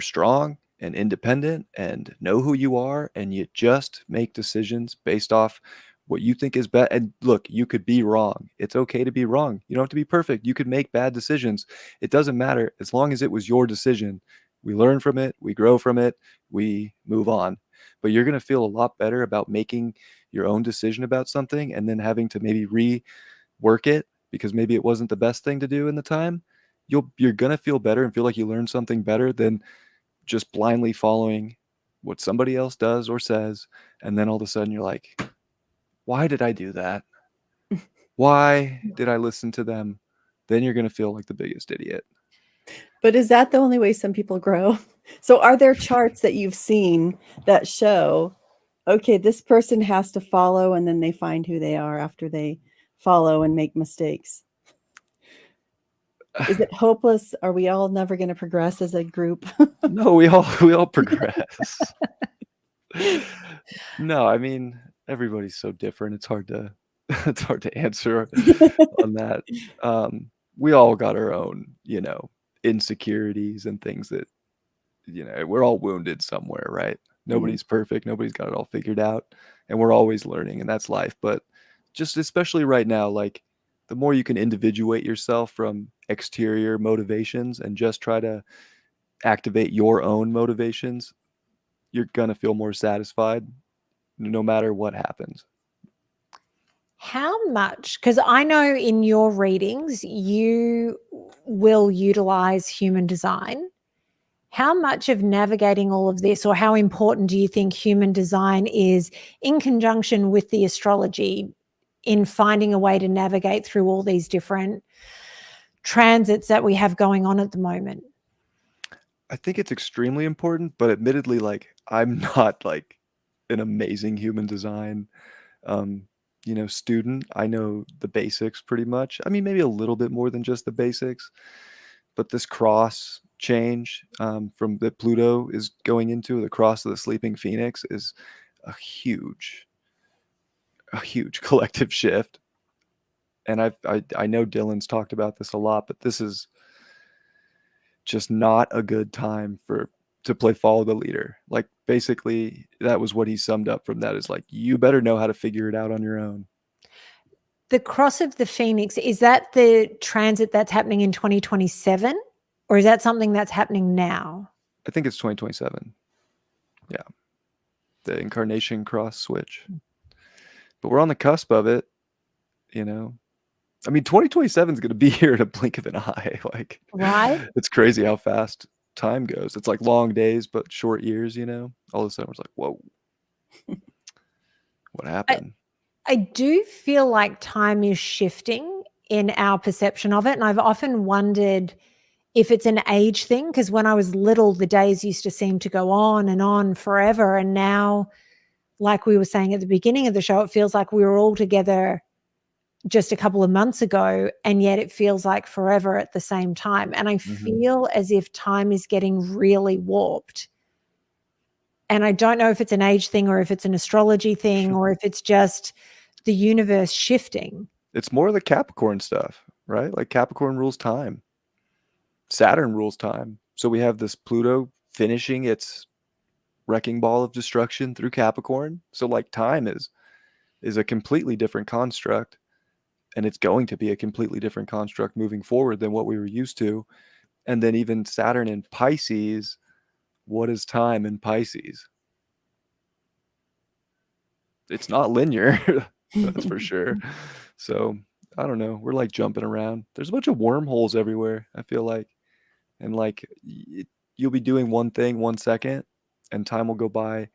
strong and independent and know who you are, and you just make decisions based off what you think is best. And look, you could be wrong. It's okay to be wrong. You don't have to be perfect. You could make bad decisions. It doesn't matter, as long as it was your decision. We learn from it, we grow from it, we move on. But you're going to feel a lot better about making your own decision about something and then having to maybe rework it because maybe it wasn't the best thing to do in the time. You're going to feel better and feel like you learned something better than just blindly following what somebody else does or says. And then all of a sudden you're like, why did I do that? Why did I listen to them? Then you're going to feel like the biggest idiot. But is that the only way some people grow? So are there charts that you've seen that show, okay, this person has to follow, and then they find who they are after they follow and make mistakes? Is it hopeless? Are we all never going to progress as a group? No, we all progress. No, I mean, everybody's so different. It's hard to answer on that. We all got our own, insecurities and things that, we're all wounded somewhere, right? Nobody's perfect. Nobody's got it all figured out, and we're always learning, and that's life. But just especially right now, like the more you can individuate yourself from exterior motivations and just try to activate your own motivations, you're gonna feel more satisfied no matter what happens. How much? Because I know in your readings, you will utilize human design. How much of navigating all of this, or how important do you think human design is in conjunction with the astrology in finding a way to navigate through all these different transits that we have going on at the moment? I think it's extremely important, but admittedly, like I'm not like an amazing human design um, student. I know the basics pretty much. I mean, maybe a little bit more than just the basics, but this cross change from that Pluto is going into the cross of the sleeping phoenix is a huge, a huge collective shift. And I know Dylan's talked about this a lot, but this is just not a good time to play follow the leader. Like basically that was what he summed up from that, is like you better know how to figure it out on your own. The cross of the phoenix, is that the transit that's happening in 2027, or is that something that's happening now? I think it's 2027. Yeah. The incarnation cross switch. But we're on the cusp of it, you know. I mean, 2027 is going to be here in a blink of an eye. Like, Right. it's crazy how fast time goes. It's like long days, but short years, you know. All of a sudden, it's like, whoa, what happened? I do feel like time is shifting in our perception of it. And I've often wondered if it's an age thing, because when I was little, the days used to seem to go on forever. And now, like we were saying at the beginning of the show, it feels like we were all together just a couple of months ago, and yet it feels like forever at the same time. And I feel as if time is getting really warped. And I don't know if it's an age thing or if it's an astrology thing or if it's just the universe shifting. It's more the Capricorn stuff, right? Like Capricorn rules time. Saturn rules time. So we have this Pluto finishing its wrecking ball of destruction through Capricorn. So like time is a completely different construct, and it's going to be a completely different construct moving forward than what we were used to. And then even Saturn in Pisces, what is time in Pisces? It's not linear, that's for sure. So I don't know. We're like jumping around. There's a bunch of wormholes everywhere, I feel like. And like you'll be doing one thing 1 second, and time will go by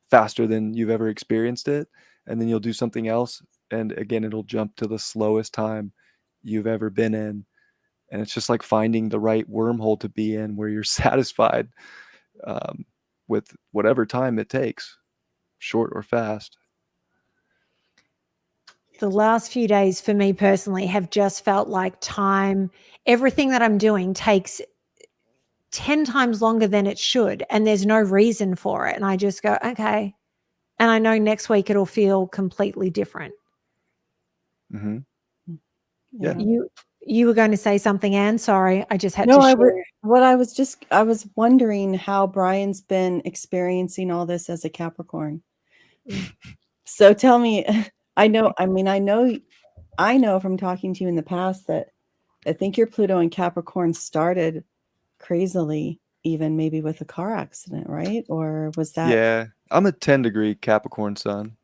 faster than you've ever experienced it. And then you'll do something else, and again, it'll jump to the slowest time you've ever been in. And it's just like finding the right wormhole to be in where you're satisfied with whatever time it takes, short or fast. The last few days for me personally have just felt like time, everything that I'm doing takes 10 times longer than it should, and there's no reason for it. And I just go, okay. And I know next week it'll feel completely different. Mm-hmm. Yeah. You were going to say something, Anne? Sorry, I just had No, to share. I was wondering how Brian's been experiencing all this as a Capricorn. So tell me, I know from talking to you in the past that I think your Pluto and Capricorn started crazily, even maybe with a car accident, right? Or was that? Yeah, I'm a 10-degree Capricorn sun.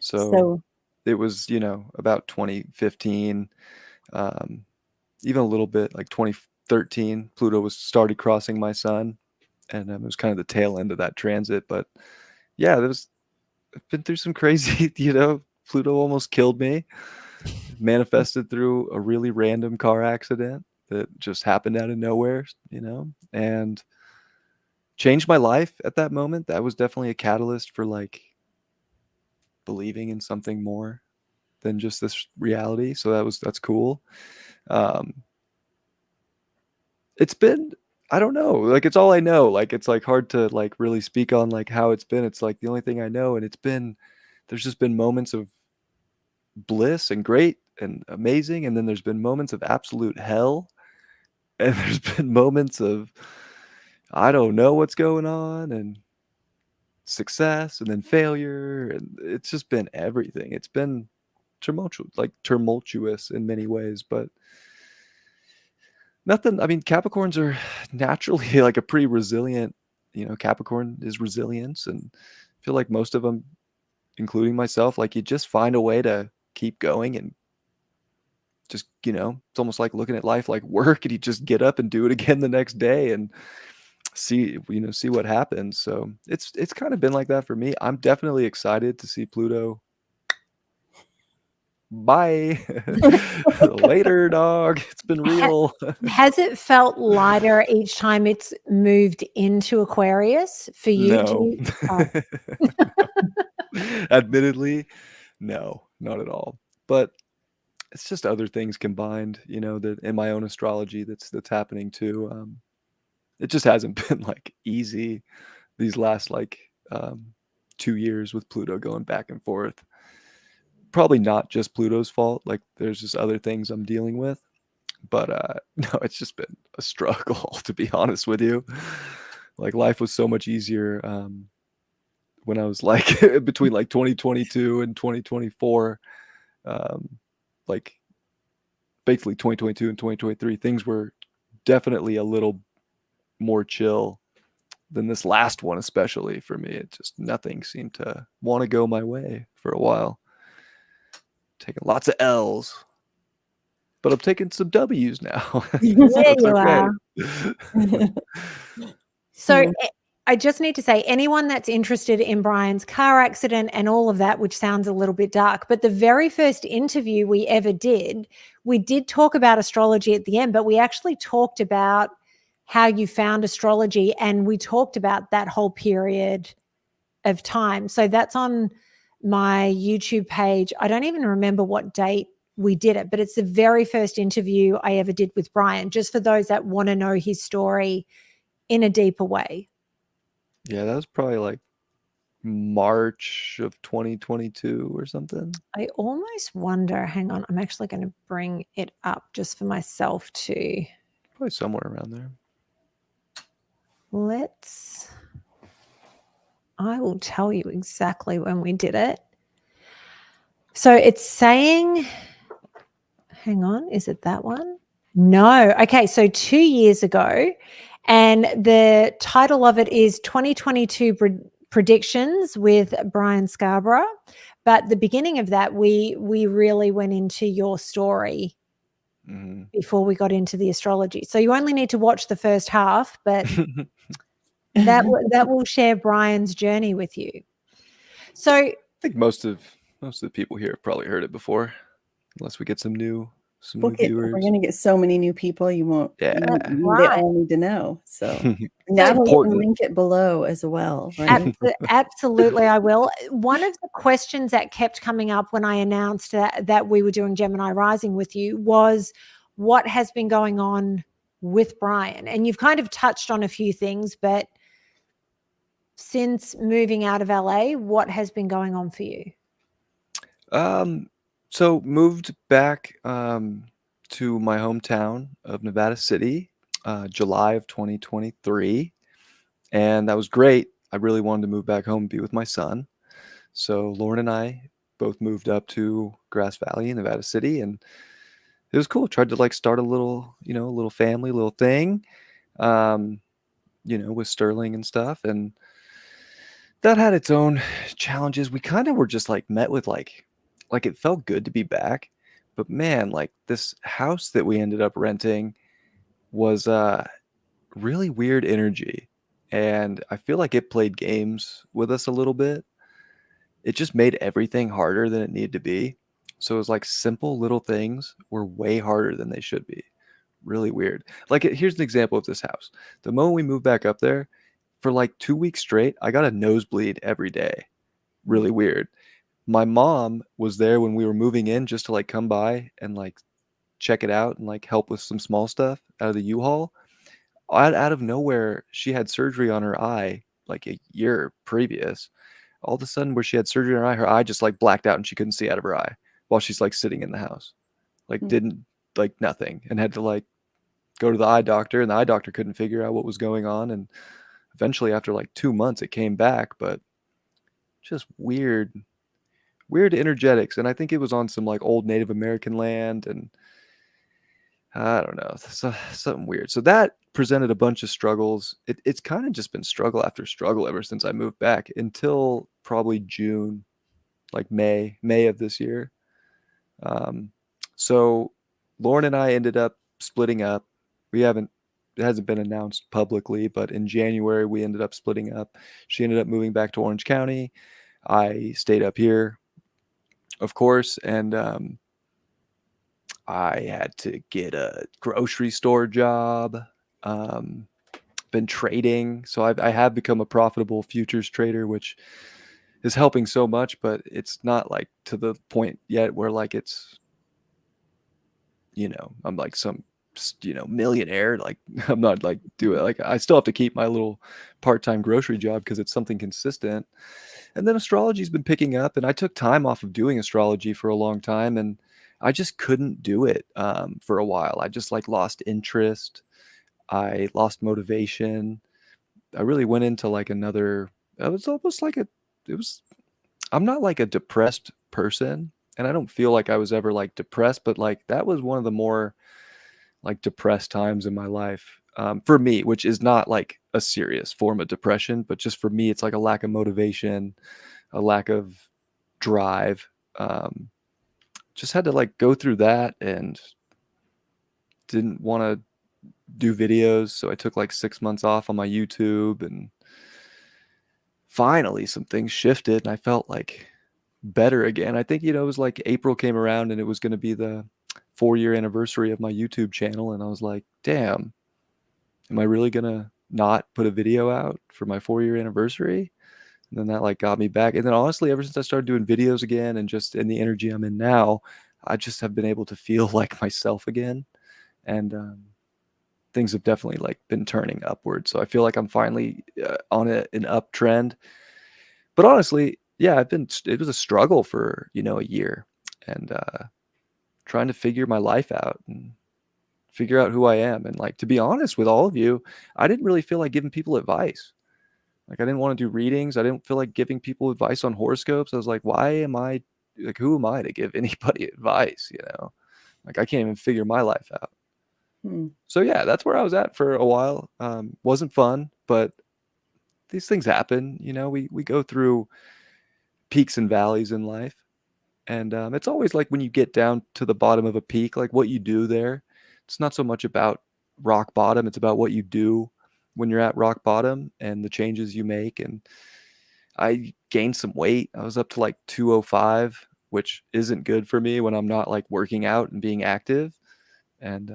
So it was, about 2015, even a little bit like 2013, Pluto started crossing my sun, and it was kind of the tail end of that transit. But yeah, I've been through some crazy, Pluto almost killed me. Manifested through a really random car accident that just happened out of nowhere, and changed my life at that moment. That was definitely a catalyst for like believing in something more than just this reality. So that's cool. It's been, I don't know, like it's all I know. Like it's like hard to like really speak on like how it's been. It's like the only thing I know, and there's just been moments of bliss and great and amazing, and then there's been moments of absolute hell, and there's been moments of I don't know what's going on, and success, and then failure, and it's just been everything. It's been tumultuous in many ways, but nothing. I mean, Capricorns are naturally like a pretty resilient, Capricorn is resilience, and I feel like most of them, including myself, like you just find a way to keep going and just, it's almost like looking at life like work, and you just get up and do it again the next day and see what happens. So it's kind of been like that for me. I'm definitely excited to see Pluto. Bye. Later, dog. It's been real. Has it felt lighter each time it's moved into Aquarius for you? No. Admittedly, no, not at all. But it's just other things combined, that in my own astrology that's happening too. It just hasn't been like easy these last 2 years with Pluto going back and forth. Probably not just Pluto's fault. Like there's just other things I'm dealing with. But no, it's just been a struggle, to be honest with you. Like life was so much easier when I was like between like 2022 and 2024. Like basically 2022 and 2023, things were definitely a little more chill than this last one, especially for me. It just nothing seemed to want to go my way for a while. Taking lots of L's, but I'm taking some W's now. So There it's you okay. are. So I just need to say, anyone that's interested in Bryan's car accident and all of that, which sounds a little bit dark, but the very first interview we ever did, we did talk about astrology at the end, but we actually talked about how you found astrology, and we talked about that whole period of time. So that's on my YouTube page. I don't even remember what date we did it, but it's the very first interview I ever did with Bryan, just for those that want to know his story in a deeper way. Yeah, that was probably like March of 2022 or something. I almost wonder, hang on, I'm actually going to bring it up just for myself too. Probably somewhere around there. I will tell you exactly when we did it. So it's saying, hang on, is it that one? No. Okay, so 2 years ago, and the title of it is 2022 Predictions with Bryan Scarborough. But the beginning of that, we really went into your story before we got into the astrology. So you only need to watch the first half, but that will share Bryan's journey with you. So I think most of the people here have probably heard it before, unless we get some new viewers. We're going to get so many new people. You won't. Yeah. They all need to know. So Natalie can link it below as well. Right? Absolutely, I will. One of the questions that kept coming up when I announced that we were doing Gemini Rising with you was, what has been going on with Bryan? And you've kind of touched on a few things, but since moving out of LA, what has been going on for you? So moved back to my hometown of Nevada City, July of 2023, and that was great. I really wanted to move back home and be with my son. So Lauren and I both moved up to Grass Valley in Nevada City, and it was cool. Tried to like start a little, a little family, little thing, with Sterling and stuff, and that had its own challenges. We kind of were just like met with like it felt good to be back, but man, like this house that we ended up renting was really weird energy, and I feel like it played games with us a little bit. It just made everything harder than it needed to be. So it was like simple little things were way harder than they should be. Really weird. Like here's an example of this house. The moment we moved back up there, for like 2 weeks straight, I got a nosebleed every day. Really weird. My mom was there when we were moving in just to like come by and like check it out and like help with some small stuff out of the U-Haul. Out of nowhere, she had surgery on her eye like a year previous. All of a sudden, where she had surgery on her eye just like blacked out and she couldn't see out of her eye while she's like sitting in the house. Like didn't like nothing, and had to like go to the eye doctor, and the eye doctor couldn't figure out what was going on. And eventually after like 2 months it came back, but just weird weird energetics, and I think it was on some like old Native American land, and I don't know, something weird. So that presented a bunch of struggles. It's kind of just been struggle after struggle ever since I moved back until probably June, like May of this year. So Lauren and I ended up splitting up. It hasn't been announced publicly, but in January we ended up splitting up. She ended up moving back to Orange County. I stayed up here, of course, and I had to get a grocery store job. Been trading, so I have become a profitable futures trader, which is helping so much, but it's not like to the point yet where like it's, I'm like some, millionaire. Like I'm not like doing like I still have to keep my little part-time grocery job because it's something consistent. And then astrology's been picking up, and I took time off of doing astrology for a long time, and I just couldn't do it for a while. I just like lost interest. I lost motivation. I really went into like another, it was almost like I'm not like a depressed person, and I don't feel like I was ever like depressed, but like that was one of the more like depressed times in my life for me, which is not like a serious form of depression, but just for me, it's like a lack of motivation, a lack of drive. Just had to like go through that and didn't want to do videos. So I took like 6 months off on my YouTube, and finally some things shifted and I felt like better again. I think, it was like April came around and it was going to be the 4-year anniversary of my YouTube channel. And I was like, damn, am I really going to not put a video out for my 4-year anniversary? And then that like got me back. And then honestly, ever since I started doing videos again and just in the energy I'm in now, I just have been able to feel like myself again. And things have definitely like been turning upward. So I feel like I'm finally on an uptrend. But honestly, yeah, it was a struggle for, a year, and trying to figure my life out and figure out who I am. And like, to be honest with all of you, I didn't really feel like giving people advice. Like, I didn't want to do readings. I didn't feel like giving people advice on horoscopes. I was like, who am I to give anybody advice? Like I can't even figure my life out. So yeah, that's where I was at for a while. Wasn't fun, but these things happen. We go through peaks and valleys in life. And it's always like when you get down to the bottom of a peak, like what you do there, it's not so much about rock bottom. It's about what you do when you're at rock bottom and the changes you make. And I gained some weight. I was up to like 205, which isn't good for me when I'm not like working out and being active. And,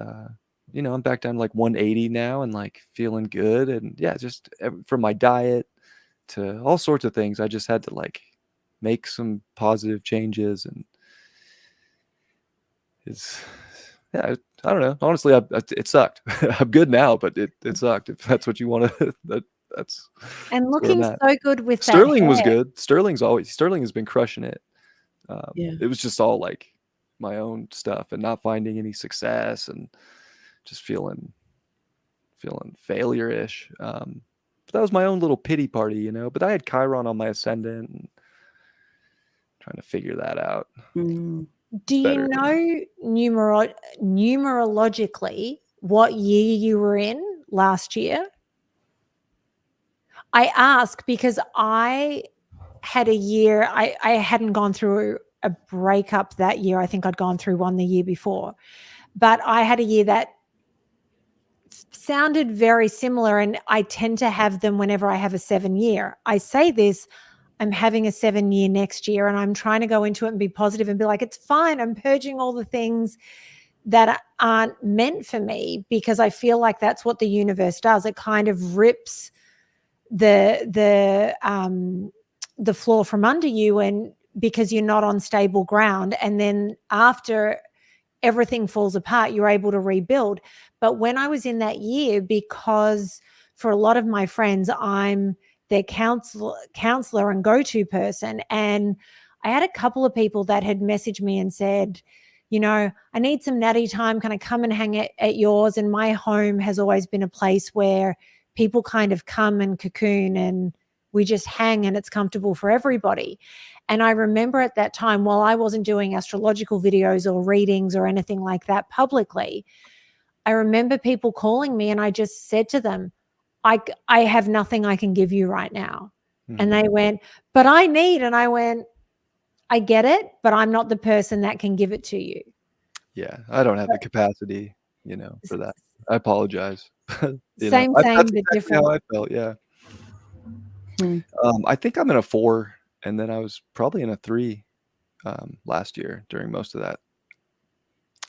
I'm back down to like 180 now and like feeling good. And yeah, just from my diet to all sorts of things, I just had to like make some positive changes. And I don't know. Honestly, it sucked. I'm good now, but it sucked. If that's what you want to, that's And looking so good with that Sterling was hair. good. Sterling has been crushing it. It was just all like my own stuff and not finding any success and just feeling failure-ish. But that was my own little pity party, but I had Chiron on my ascendant and trying to figure that out. Do you know numerologically what year you were in last year? I ask because I had a year, I hadn't gone through a breakup that year. I think I'd gone through one the year before. But I had a year that sounded very similar, and I tend to have them whenever I have a 7-year. I say this, I'm having a 7-year next year, and I'm trying to go into it and be positive and be like, it's fine. I'm purging all the things that aren't meant for me, because I feel like that's what the universe does. It kind of rips the floor from under you, and because you're not on stable ground, and then after everything falls apart, you're able to rebuild. But when I was in that year, because for a lot of my friends, I'm their counselor and go-to person, and I had a couple of people that had messaged me and said, I need some natty time. Can I come and hang at yours? And my home has always been a place where people kind of come and cocoon and we just hang, and it's comfortable for everybody. And I remember at that time, while I wasn't doing astrological videos or readings or anything like that publicly, I remember people calling me and I just said to them, I have nothing I can give you right now. And they went, but I need, and I went, I get it, but I'm not the person that can give it to you. Yeah, I don't have the capacity, for that. I apologize. Same, That's but exactly different. how I felt, yeah. Hmm. I think I'm in a 4, and then I was probably in a 3 last year during most of that.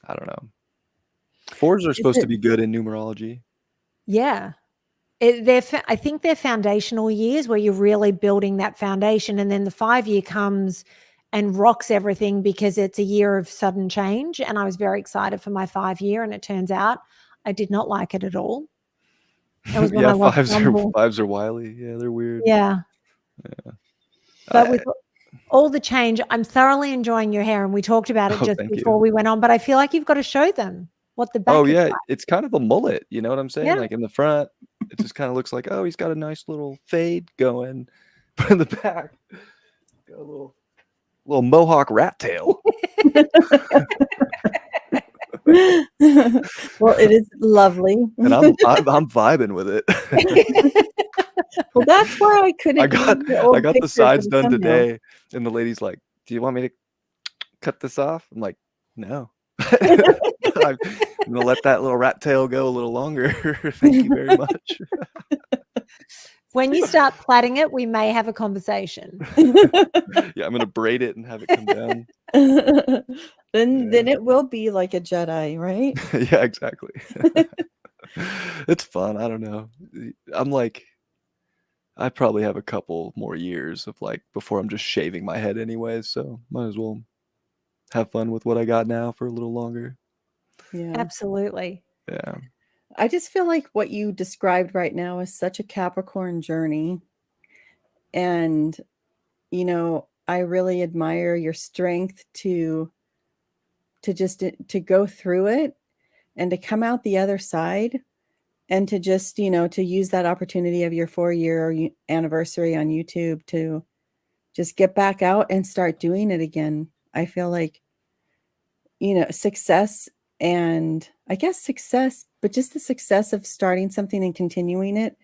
I don't know. 4s are Is supposed to it? be good in numerology. Yeah. I think they're foundational years where you're really building that foundation. And then the 5-year comes and rocks everything because it's a year of sudden change. And I was very excited for my 5-year. And it turns out I did not like it at all. It was when Yeah, I lost 5s Bumble. are wily. Yeah, they're weird. Yeah. Yeah. But with all the change, I'm thoroughly enjoying your hair. And we talked about it Oh, just thank before you. we went on. But I feel like you've got to show them what the Oh, back is yeah, like. it's kind of a mullet, you know what I'm saying? Yeah. Like, in the front, it just kinda looks like, "Oh, he's got a nice little fade going." But in the back, got a little mohawk rat tail. Well, it is lovely. And I'm vibing with it. Well, that's why I I couldn't got use the I old got the picture for sides the done thumbnail. today, and the lady's like, "Do you want me to cut this off?" I'm like, "No." I'm gonna let that little rat tail go a little longer. Thank you very much. When you start plaiting it, we may have a conversation. Yeah, I'm gonna braid it and have it come down. Then it will be like a Jedi, right? Yeah, exactly. It's fun, I don't know. I'm like, I probably have a couple more years of, like, before I'm just shaving my head anyways, so might as well have fun with what I got now for a little longer. Yeah. Absolutely. Yeah. I just feel like what you described right now is such a Capricorn journey. And, I really admire your strength to just to go through it and to come out the other side and to just, to use that opportunity of your 4-year anniversary on YouTube to just get back out and start doing it again. I feel like, success, and I guess success, but just the success of starting something and continuing it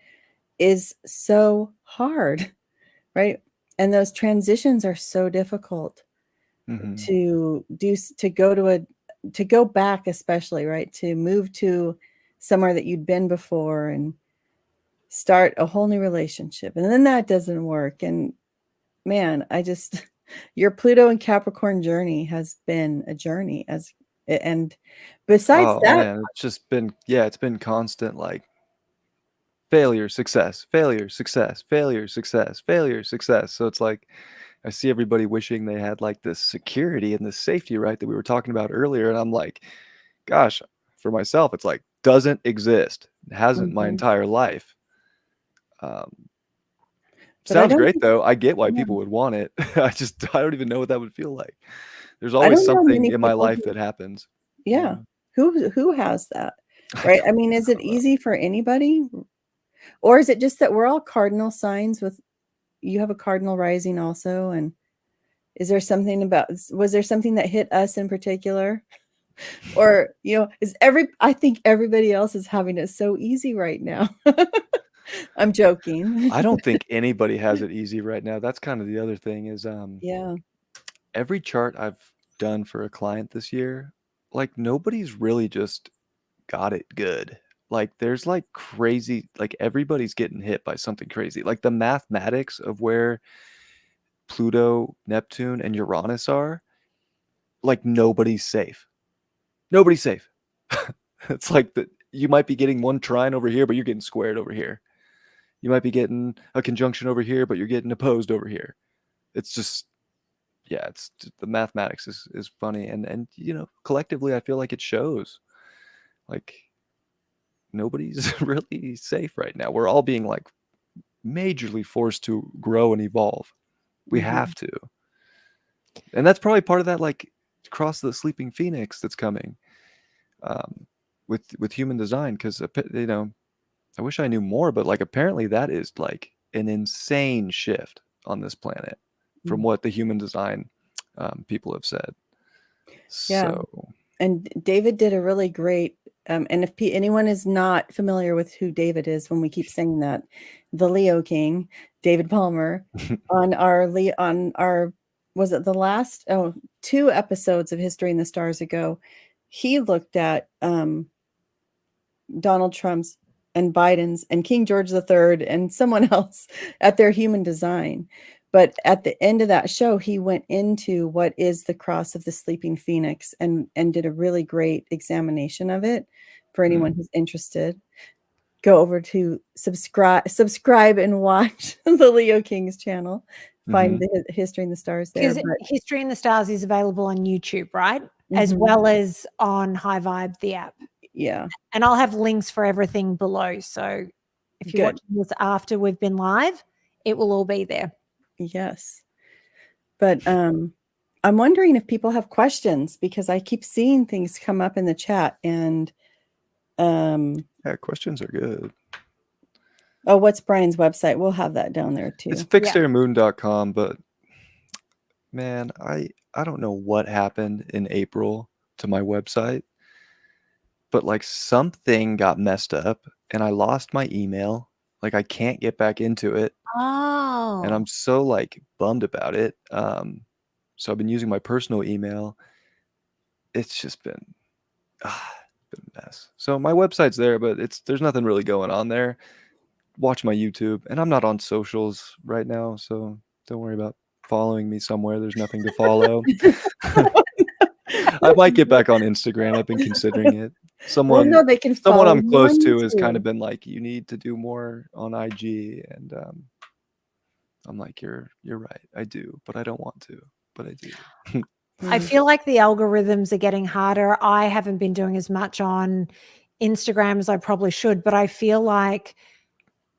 is so hard, right? And those transitions are so difficult Mhm. to do, to go back, especially, right? To move to somewhere that you'd been before and start a whole new relationship. And then that doesn't work. And man, your Pluto and Capricorn journey has been a journey and besides Oh, that, man, it's been constant, like, failure, success, failure, success, failure, success, failure, success, so it's like, I see everybody wishing they had, like, this security and this safety, right, that we were talking about earlier, and I'm like, gosh, for myself, it's like, doesn't exist. It hasn't my Mhm. entire life. Um, But I Sounds don't great, think, though. I get why yeah, people would want it. I don't even know what that would feel like. There's I always don't know something many in my people life who, that happens, you yeah, know? who has that, I right? I don't mean, is I it don't know. easy for anybody? Or is it just that we're all cardinal signs with you have a cardinal rising also, and is there something about was there something that hit us in particular? Or, I think everybody else is having it so easy right now. I'm joking. I don't think anybody has it easy right now. That's kind of the other thing is, Yeah. every chart I've done for a client this year, like, nobody's really just got it good. Like, there's, like, crazy like, everybody's getting hit by something crazy. Like, the mathematics of where Pluto, Neptune, and Uranus are, like, nobody's safe. Nobody's safe. It's like that you might be getting one trine over here, but you're getting squared over here. You might be getting a conjunction over here, but you're getting opposed over here. It's just yeah, the mathematics is funny and collectively I feel like it shows. Like nobody's really safe right now. We're all being like majorly forced to grow and evolve. We Mhm. have to. And that's probably part of that like cross the sleeping phoenix that's coming um, with human design because I wish I knew more, but like apparently that is like an insane shift on this planet. from what the human design people have said. Yeah. So, and David did a really great, and if anyone is not familiar with who David is, when we keep saying that, the Leo King, David Palmer, on our was it the last 2 episodes of History in the Stars ago, he looked at Donald Trump's and Biden's and King George III and someone else at their human design. But at the end of that show, he went into what is the cross of the sleeping phoenix and did a really great examination of it for anyone who's interested. Go over to subscribe and watch the Leo King's channel. Find the History in the Stars there. Because History in the Stars is available on YouTube, right? As Mhm. well as on Highvibe, the app. Yeah. And I'll have links for everything below. So if you're watching this after we've been live, it will all be there. Yes. But I'm wondering if people have questions, because I keep seeing things come up in the chat, and yeah, questions are good. oh, what's Bryan's website? We'll have that down there too. It's fixedairmoon.com, but man, I don't know what happened in April to my website, but like something got messed up and I lost my email. Like I can't get back into it. Oh. And I'm so like bummed about it. So I've been using my personal email. It's just been a mess. So my website's there, but there's nothing really going on there. Watch my YouTube, and I'm not on socials right now, so don't worry about following me somewhere. There's nothing to follow. I might get back on Instagram. I've been considering it. Someone they can someone follow I'm close you to on has kind YouTube. of been like, you need to do more on IG, and I'm like, you're right. I do, but I don't want to, but I do. I feel like the algorithms are getting harder. I haven't been doing as much on Instagram as I probably should, but I feel like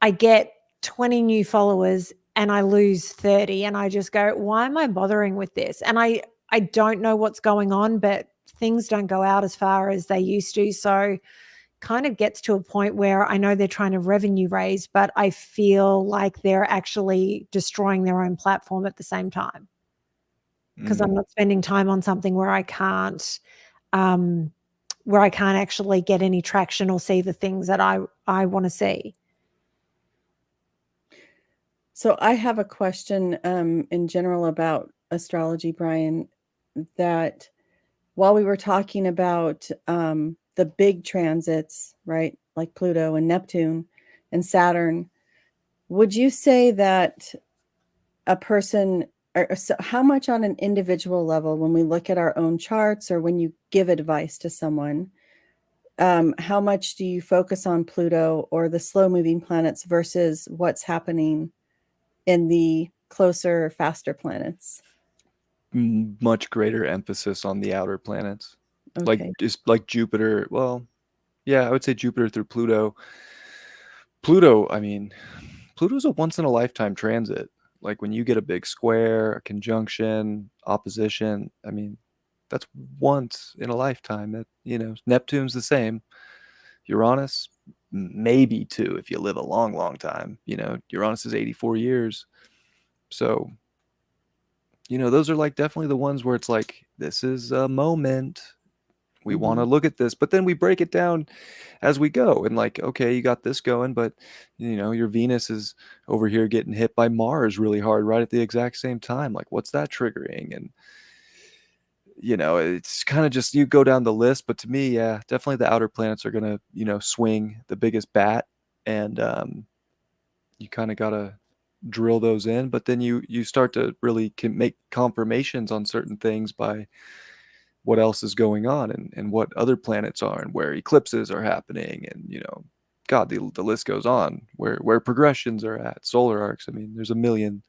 I get 20 new followers and I lose 30, and I just go, why am I bothering with this? And I don't know what's going on, but things don't go out as far as they used to. So kind of gets to a point where I know they're trying to revenue raise, but I feel like they're actually destroying their own platform at the same time, because I'm not spending time on something where I can't actually get any traction or see the things that I want to see. So I have a question in general about astrology, Bryan, that while we were talking about the big transits, right, like Pluto and Neptune and Saturn, would you say that a person, or so how much on an individual level, when we look at our own charts or when you give advice to someone, how much do you focus on Pluto or the slow moving planets versus what's happening in the closer, faster planets? Much greater emphasis on the outer planets. Like Okay. just like Jupiter. Well, yeah, I would say Jupiter through Pluto. I mean, Pluto's a once in a lifetime transit. Like when you get a big square, a conjunction, opposition, I mean, that's once in a lifetime. That, Neptune's the same. Uranus, maybe two if you live a long, long time. Uranus is 84 years. So, those are like definitely the ones where it's like, this is a moment. We want to look at this, but then we break it down as we go. And like, okay, you got this going, but your Venus is over here getting hit by Mars really hard right at the exact same time. Like, what's that triggering? And it's kind of just, you go down the list. But to me, yeah, definitely the outer planets are gonna, swing the biggest bat, and you kind of gotta drill those in. But then you start to really make confirmations on certain things by what else is going on, and what other planets are, and where eclipses are happening, and God, the list goes on, where progressions are at, solar arcs. I mean, there's a million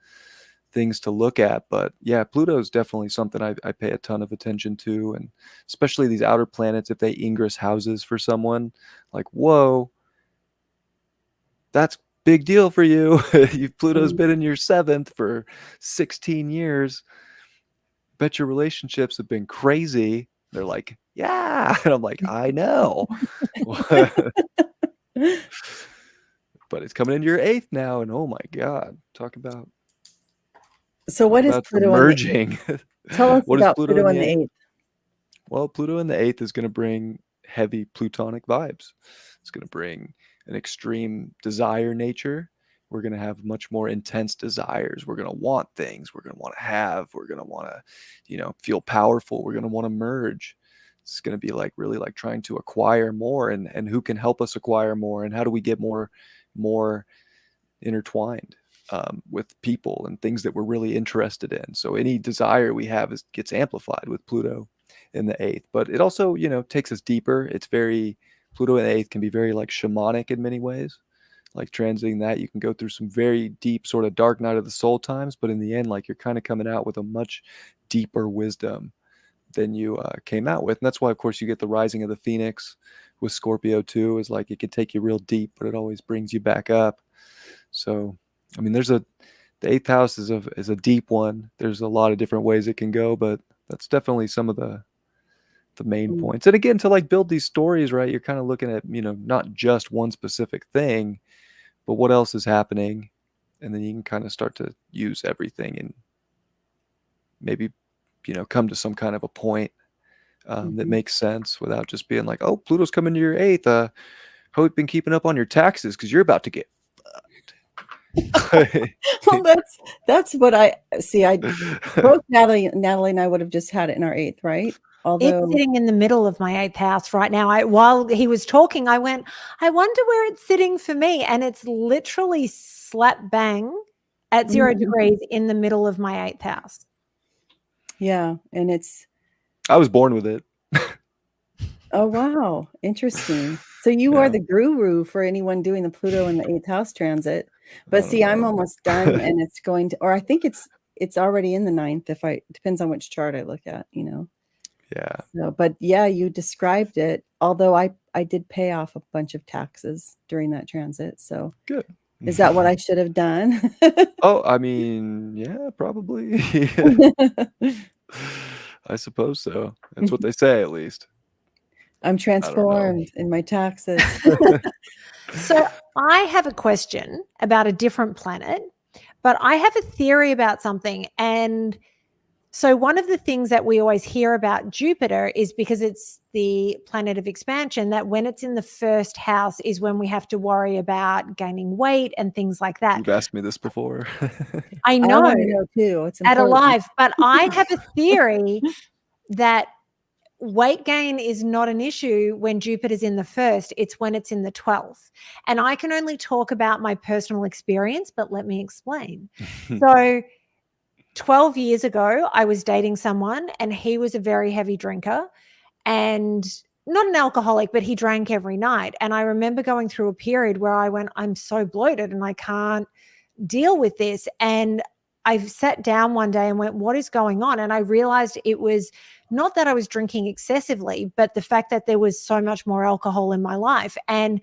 things to look at. But yeah, Pluto is definitely something I pay a ton of attention to, and especially these outer planets, if they ingress houses for someone, like, whoa, that's big deal for you. Pluto's been in your 7th for 16 years. Bet your relationships have been crazy. They're like, yeah. And I'm like, I know. But it's coming into your 8th now. And oh my God, talk about So what is About the Pluto in the 8th? merging. Tell us What is about Pluto Pluto in in the the 8th? 8th. Well, Pluto in the 8th is going to bring heavy plutonic vibes. It's going to bring an extreme desire nature. We're going to have much more intense desires. We're going to want things. We're going to want to have. We're going to want to, feel powerful. We're going to want to merge. It's going to be like really like trying to acquire more, and who can help us acquire more, and how do we get more intertwined with people and things that we're really interested in. So any desire we have gets amplified with Pluto in the 8th. But it also, takes us deeper. It's very Pluto in the 8th can be very like shamanic in many ways. Like transiting that, you can go through some very deep sort of dark night of the soul times, but in the end, like you're kind of coming out with a much deeper wisdom than you came out with. And that's why, of course, you get the rising of the Phoenix with Scorpio too, is like it can take you real deep, but it always brings you back up. So, I mean, the 8th house is a deep one. There's a lot of different ways it can go, but that's definitely some of the main points. And again, to like build these stories, right, you're kind of looking at, not just one specific thing, but what else is happening. And then you can kind of start to use everything and maybe, come to some kind of a point that makes sense without just being like, oh, Pluto's coming to your 8th. Hope you've been keeping up on your taxes because you're about to get Well, that's what I see. Both Natalie and I would have just had it in our 8th, right? Although it's sitting in the middle of my 8th house right now. While he was talking, I went, I wonder where it's sitting for me. And it's literally slap bang at 0 degrees in the middle of my 8th house. Yeah. And I was born with it. Oh, wow. Interesting. So you are the guru for anyone doing the Pluto in the 8th house transit. But see, I'm almost done, and it's going to, or I think it's already in the 9th. It depends on which chart I look at, Yeah. So, but yeah, you described it. Although I did pay off a bunch of taxes during that transit. So good. Is that what I should have done? Oh, I mean, yeah, probably. I suppose so. That's what they say, at least. I'm transformed in my taxes. So I have a question about a different planet, but I have a theory about something. And so one of the things that we always hear about Jupiter is because it's the planet of expansion, that when it's in the first house is when we have to worry about gaining weight and things like that. You've asked me this before. I I know, want to know too. It's at important. Alive, but I have a theory that weight gain is not an issue when Jupiter's in the first. It's when it's in the 12th. And I can only talk about my personal experience, but let me explain. So 12 years ago, I was dating someone and he was a very heavy drinker and not an alcoholic, but he drank every night. And I remember going through a period where I went, I'm so bloated and I can't deal with this. And I sat down one day and went, what is going on? And I realized it was not that I was drinking excessively, but the fact that there was so much more alcohol in my life. And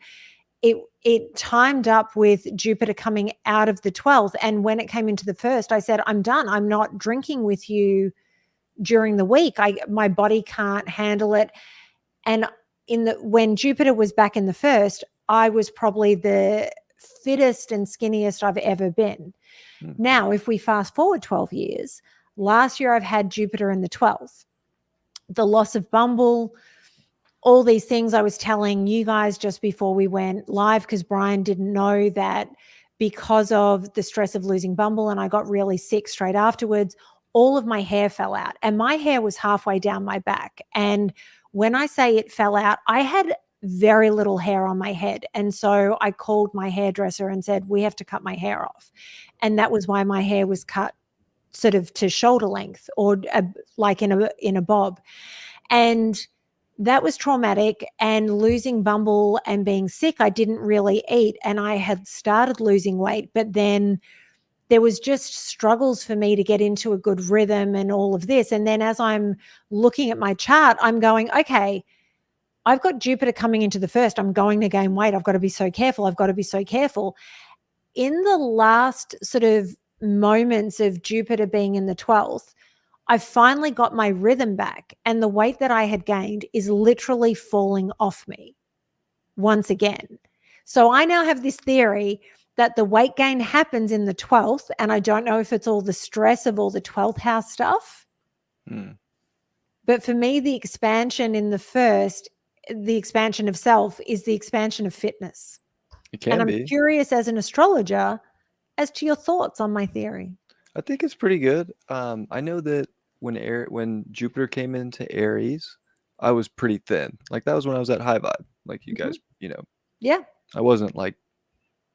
it timed up with Jupiter coming out of the 12th. And when it came into the first, I said, I'm done. I'm not drinking with you during the week. My body can't handle it. And when Jupiter was back in the first, I was probably the fittest and skinniest I've ever been. Now, if we fast forward 12 years, last year I've had Jupiter in the 12th. The loss of Bumble, all these things I was telling you guys just before we went live, because Bryan didn't know that because of the stress of losing Bumble and I got really sick straight afterwards, all of my hair fell out and my hair was halfway down my back. And when I say it fell out, I had very little hair on my head. And so I called my hairdresser and said, we have to cut my hair off. And that was why my hair was cut sort of to shoulder length or like in a bob. And that was traumatic. And losing Bumble and being sick, I didn't really eat. And I had started losing weight, but then there was just struggles for me to get into a good rhythm and all of this. And then as I'm looking at my chart, I'm going, okay, I've got Jupiter coming into the first. I'm going to gain weight. I've got to be so careful. I've got to be so careful. In the last sort of moments of Jupiter being in the 12th, I finally got my rhythm back, and the weight that I had gained is literally falling off me once again. So I now have this theory that the weight gain happens in the 12th. And I don't know if it's all the stress of all the 12th house stuff. But for me, the expansion in the first, the expansion of self, is the expansion of fitness. It can and I'm be. curious as an astrologer as to your thoughts on my theory. I think it's pretty good. I know that when Jupiter came into Aries, I was pretty thin. Like that was when I was at Highvibe. Like you guys, Yeah. I wasn't like,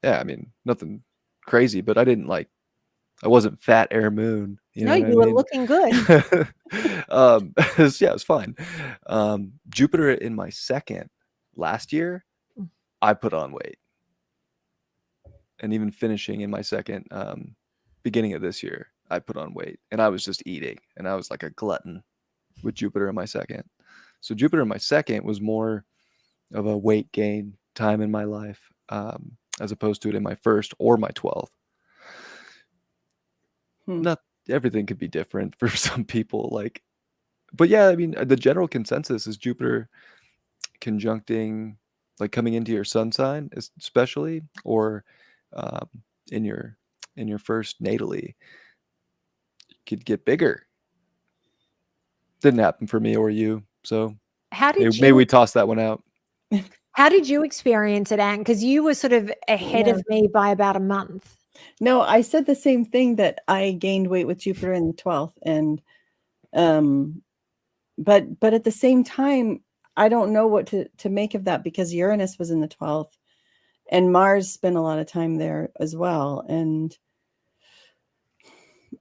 I mean, nothing crazy, but I wasn't fat air moon. You know No, what you I were mean? looking good. Yeah, it was fine. Jupiter in my second last year, I put on weight. And even finishing in my second, beginning of this year, I put on weight. And I was just eating. And I was like a glutton with Jupiter in my second. So Jupiter in my second was more of a weight gain time in my life, as opposed to it in my first or my 12th. Not everything could be different for some people. But yeah, I mean, the general consensus is Jupiter conjuncting, like coming into your sun sign, especially, or in your first natally, could get bigger. Didn't happen for me or you, so maybe we toss that one out. How did you experience it, Anne? Because you were sort of ahead of me by about a month. No, I said the same thing, that I gained weight with Jupiter in the 12th, and but at the same time, I don't know what to make of that, because Uranus was in the 12th and Mars spent a lot of time there as well. And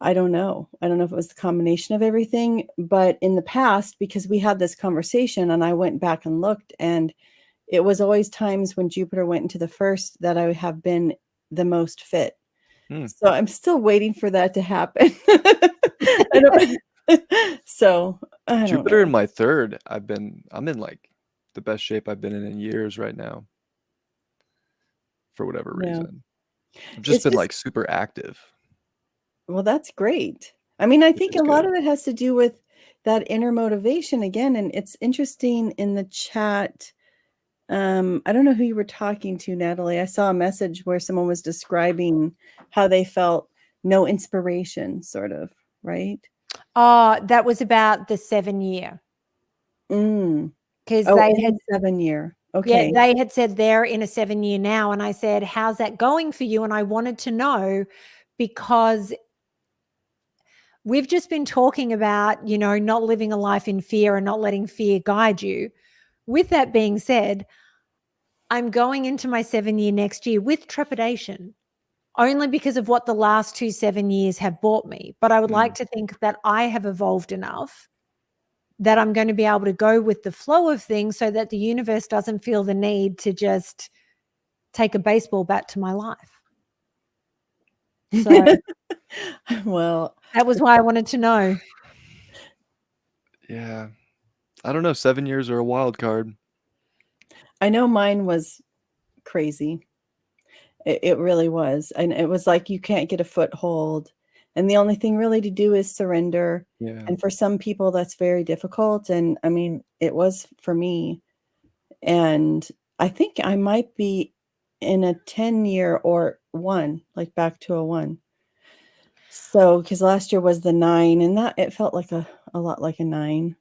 I don't know if it was the combination of everything, but in the past, because we had this conversation and I went back and looked, and it was always times when Jupiter went into the first that I have been the most fit. So I'm still waiting for that to happen. Jupiter in my third, I'm in like the best shape I've been in years right now. For whatever reason. I've just been like super active. Well, that's great. I mean, I think a lot of it has to do with that inner motivation again. And it's interesting in the chat. I don't know who you were talking to, Natalie. I saw a message where someone was describing how they felt no inspiration, sort of, right? That was about the 7 year. Because they had 7 year. Okay. Yeah, they had said they're in a 7 year now. And I said, how's that going for you? And I wanted to know, because we've just been talking about, not living a life in fear and not letting fear guide you. With that being said, I'm going into my 7 year next year with trepidation, only because of what the last 2 7 years have brought me. But I would like to think that I have evolved enough that I'm going to be able to go with the flow of things, so that the universe doesn't feel the need to just take a baseball bat to my life. So, well, that was why I wanted to know. Yeah. I don't know. 7 years are a wild card. I know mine was crazy. It really was. And it was like, you can't get a foothold. And the only thing really to do is surrender. Yeah. And for some people, that's very difficult. And I mean, it was for me. And I think I might be in a 10 year or 1, like back to a 1. So, because last year was the 9, and that it felt like a lot like a 9.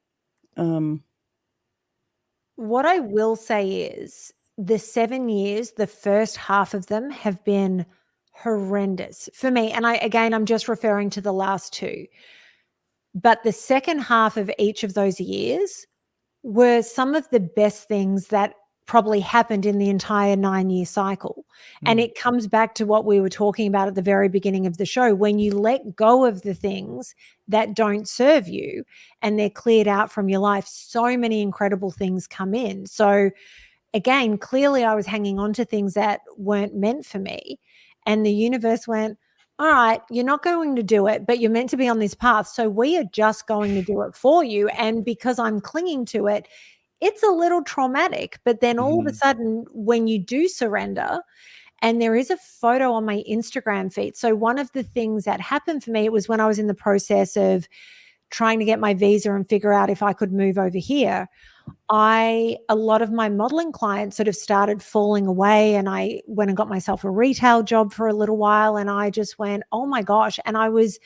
What I will say is, the 7 years, the first half of them have been horrendous for me. And I'm just referring to the last 2. But the second half of each of those years were some of the best things that probably happened in the entire 9-year cycle. And it comes back to what we were talking about at the very beginning of the show. When you let go of the things that don't serve you and they're cleared out from your life, so many incredible things come in. So again, clearly I was hanging on to things that weren't meant for me. And the universe went, all right, you're not going to do it, but you're meant to be on this path. So we are just going to do it for you. And because I'm clinging to it, it's a little traumatic. But then all of a sudden, when you do surrender, and there is a photo on my Instagram feed. So one of the things that happened for me, it was when I was in the process of trying to get my visa and figure out if I could move over here. a lot of my modeling clients sort of started falling away, and I went and got myself a retail job for a little while, and I just went, oh my gosh. And I was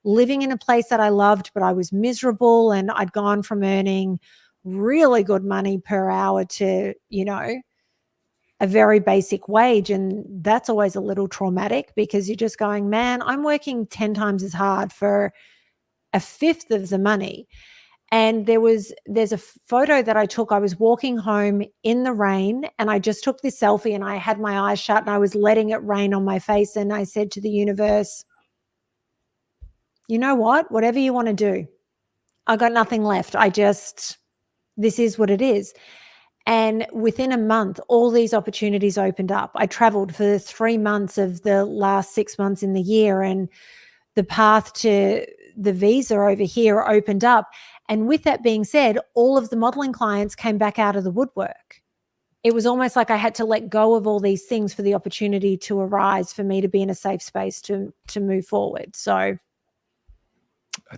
living in a place that I loved, but I was miserable, and I'd gone from earning really good money per hour to, a very basic wage. And that's always a little traumatic, because you're just going, man, I'm working 10 times as hard for a fifth of the money. And there's a photo that I took. I was walking home in the rain, and I just took this selfie, and I had my eyes shut, and I was letting it rain on my face. And I said to the universe, you know what? Whatever you want to do. I got nothing left. This is what it is. And within a month, all these opportunities opened up. I traveled for 3 months of the last 6 months in the year, and the path to the visa over here opened up. And with that being said, all of the modeling clients came back out of the woodwork. It was almost like I had to let go of all these things for the opportunity to arise, for me to be in a safe space to move forward. So I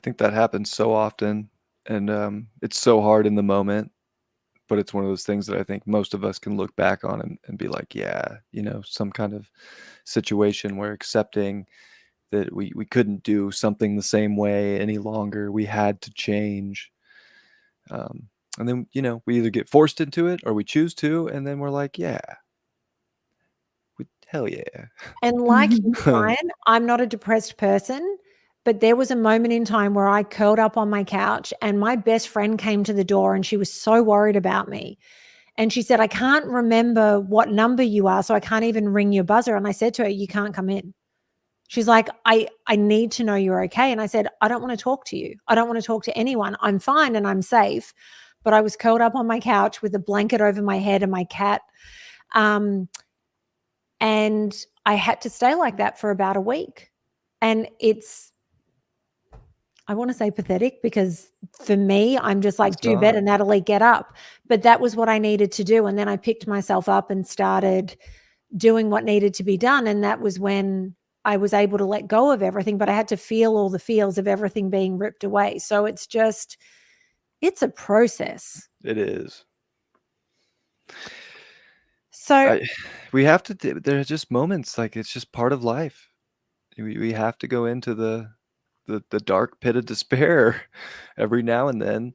think that happens so often, and it's so hard in the moment, but it's one of those things that I think most of us can look back on and be like, yeah, some kind of situation where accepting that we couldn't do something the same way any longer. We had to change. And then, we either get forced into it or we choose to, and then we're like, yeah, hell yeah. And like you, Bryan, I'm not a depressed person, but there was a moment in time where I curled up on my couch, and my best friend came to the door, and she was so worried about me. And she said, I can't remember what number you are, so I can't even ring your buzzer. And I said to her, you can't come in. She's like, I need to know you're okay. And I said, I don't want to talk to you. I don't want to talk to anyone. I'm fine and I'm safe. But I was curled up on my couch with a blanket over my head and my cat. And I had to stay like that for about a week. And I want to say pathetic, because for me, I'm just like, do better, Natalie, get up. But that was what I needed to do. And then I picked myself up and started doing what needed to be done. And that was when I was able to let go of everything, but I had to feel all the feels of everything being ripped away. So it's a process. It is. So we have to, there are just moments, like, it's just part of life. We have to go into the dark pit of despair every now and then.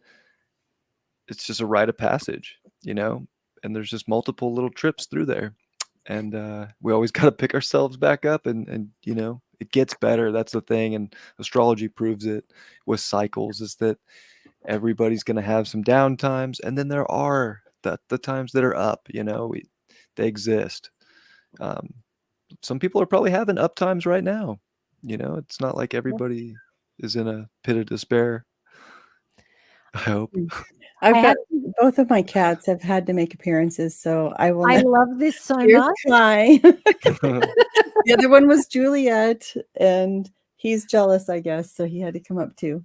It's just a rite of passage, and there's just multiple little trips through there. And we always got to pick ourselves back up, and it gets better. That's the thing. And astrology proves it with cycles, is that everybody's going to have some down times, and then there are the times that are up. They exist. Some people are probably having up times right now. It's not like everybody is in a pit of despair. I hope. Both of my cats have had to make appearances, so I love this so Here's much. Kai. The other one was Juliet, and he's jealous, I guess, so he had to come up too.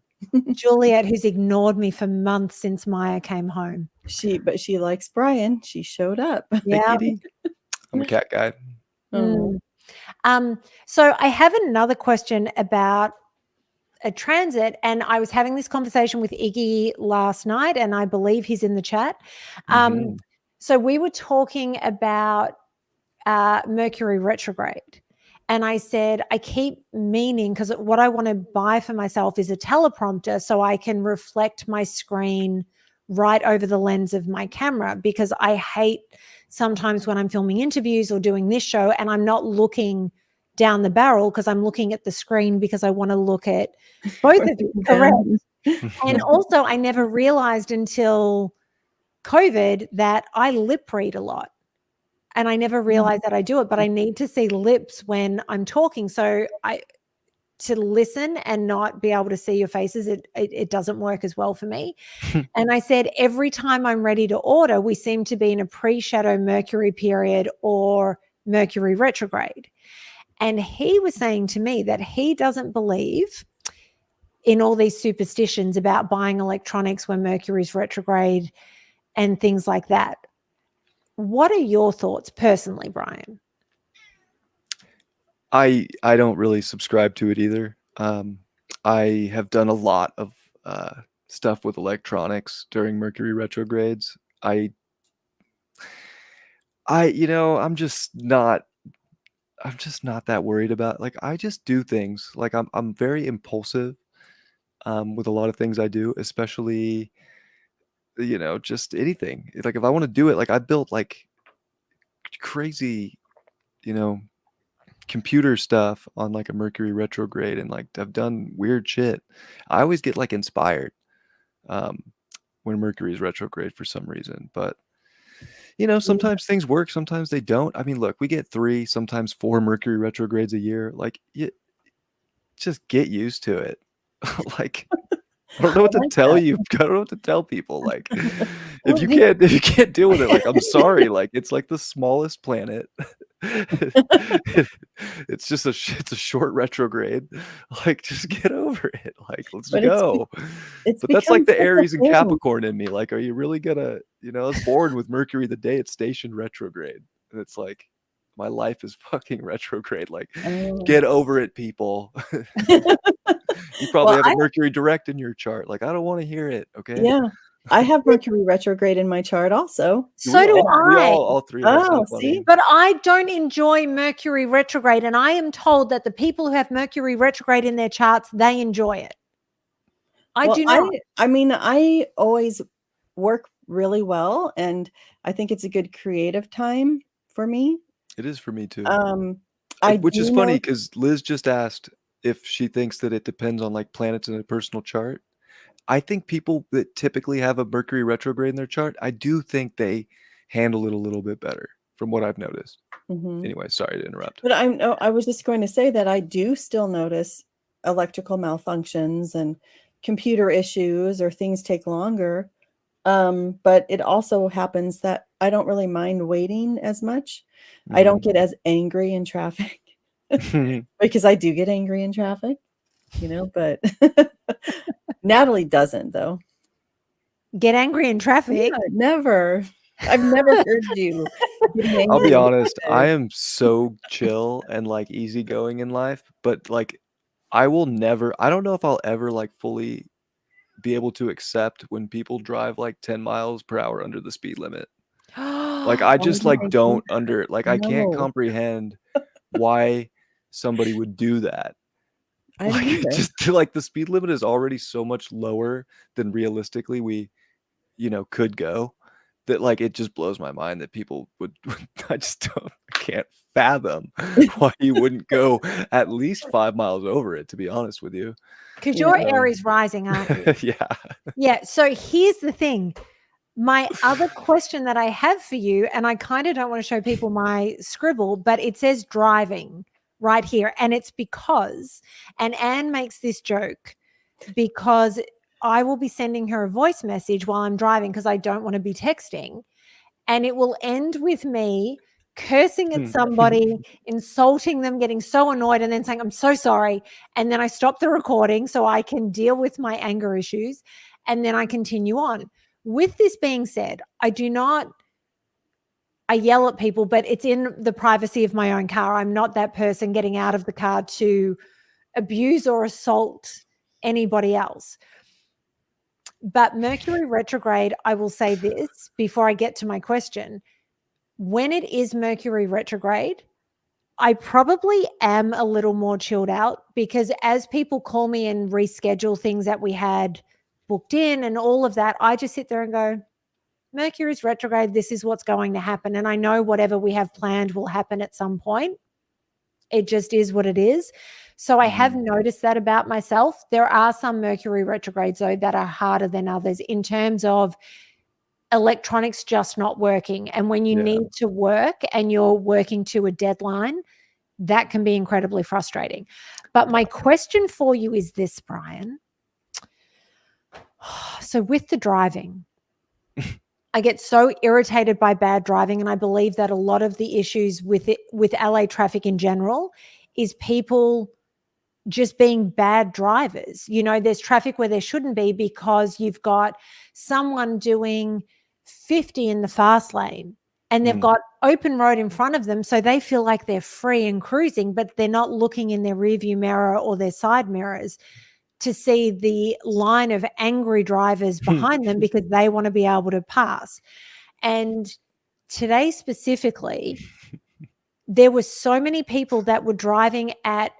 Juliet, who's ignored me for months since Maya came home. But she likes Bryan. She showed up. Yeah. I'm a cat guy. Oh. So I have another question about a transit, and I was having this conversation with Iggy last night, and I believe he's in the chat. So we were talking about Mercury retrograde, and I said, I keep meaning, because what I want to buy for myself is a teleprompter so I can reflect my screen right over the lens of my camera, because I hate sometimes when I'm filming interviews or doing this show and I'm not looking down the barrel, because I'm looking at the screen, because I want to look at both of you. Correct. And also, I never realized until COVID that I lip read a lot. And I never realized that I do it, but I need to see lips when I'm talking. So to listen and not be able to see your faces, it doesn't work as well for me. And I said, every time I'm ready to order, we seem to be in a pre-shadow Mercury period or Mercury retrograde. And he was saying to me that he doesn't believe in all these superstitions about buying electronics when Mercury's retrograde and things like that. What are your thoughts personally, Bryan? I don't really subscribe to it either. I have done a lot of stuff with electronics during Mercury retrogrades. I'm just not that worried about, like, I just do things. Like, I'm very impulsive with a lot of things I do, especially, just anything. Like, if I want to do it, like, I built like crazy, you know, computer stuff on like a Mercury retrograde, and like I've done weird shit. I always get like inspired um when Mercury is retrograde for some reason. But sometimes things work, sometimes they don't. I mean, look, we get 3, sometimes 4 Mercury retrogrades a year. Like, you just get used to it. Like, I don't know what to like tell that. you. I don't know what to tell people. Like, Well, if you can't deal with it, like, I'm sorry. Like, it's like the smallest planet. It's just it's a short retrograde. Like, just get over it. Like, let's but go. it's But that's like become the such a Aries and thing. Capricorn in me. Like, are you really gonna, I was born with Mercury the day it's stationed retrograde. And it's like, my life is fucking retrograde. Like, Oh. get over it, people. You probably Well, have a Mercury direct in your chart. Like, I don't want to hear it. Okay. yeah, I have Mercury retrograde in my chart also. So do We I. all 3 of us. Oh, How funny. see? But I don't enjoy Mercury retrograde. And I am told that the people who have Mercury retrograde in their charts, they enjoy it. I Well, do not. I mean, I always work really well, and I think it's a good creative time for me. It is for me too. Which is do funny know. because Liz just asked if she thinks that it depends on like planets in a personal chart. I think people that typically have a Mercury retrograde in their chart, I do think they handle it a little bit better from what I've noticed. Mhm. Anyway, sorry to interrupt. But I was just going to say that I do still notice electrical malfunctions and computer issues, or things take longer. But it also happens that I don't really mind waiting as much. I don't get as angry in traffic because I do get angry in traffic, but Natalie doesn't, though. Get angry in traffic. Yeah, never. I've never heard you getting angry. I'll be in honest, traffic. I am so chill and like easygoing in life, but like I don't know if I'll ever like fully be able to accept when people drive like 10 miles per hour under the speed limit. Like, I just Oh like my don't God, I can't no. comprehend why somebody would do that. I don't Like, either. just like the speed limit is already so much lower than realistically we, could go, that like it just blows my mind that people would I can't fathom why you wouldn't go at least 5 miles over it, to be honest with you. Because Yeah. you're Aries rising, aren't you? Yeah. Yeah. So here's the thing. My other question that I have for you, and I kind of don't want to show people my scribble, but it says driving right here. And it's because, and Anne makes this joke because I will be sending her a voice message while I'm driving because I don't want to be texting. And it will end with me cursing at somebody, insulting them, getting so annoyed, and then saying, I'm so sorry. And then I stop the recording so I can deal with my anger issues. And then I continue on. With this being said, I yell at people, but it's in the privacy of my own car. I'm not that person getting out of the car to abuse or assault anybody else. But Mercury retrograde, I will say this before I get to my question. When it is Mercury retrograde, I probably am a little more chilled out because as people call me and reschedule things that we had booked in and all of that, I just sit there and go, Mercury's retrograde, this is what's going to happen. And I know whatever we have planned will happen at some point. It just is what it is. So I have noticed that about myself. There are some Mercury retrogrades, though, that are harder than others in terms of electronics just not working. And when you need to work and you're working to a deadline, that can be incredibly frustrating. But my question for you is this, Bryan. So with the driving, I get so irritated by bad driving, and I believe that a lot of the issues with LA traffic in general is people just being bad drivers. There's traffic where there shouldn't be because you've got someone doing 50 in the fast lane and they've got open road in front of them, so they feel like they're free and cruising, but they're not looking in their rearview mirror or their side mirrors. to see the line of angry drivers behind them because they want to be able to pass. And today specifically, there were so many people that were driving at,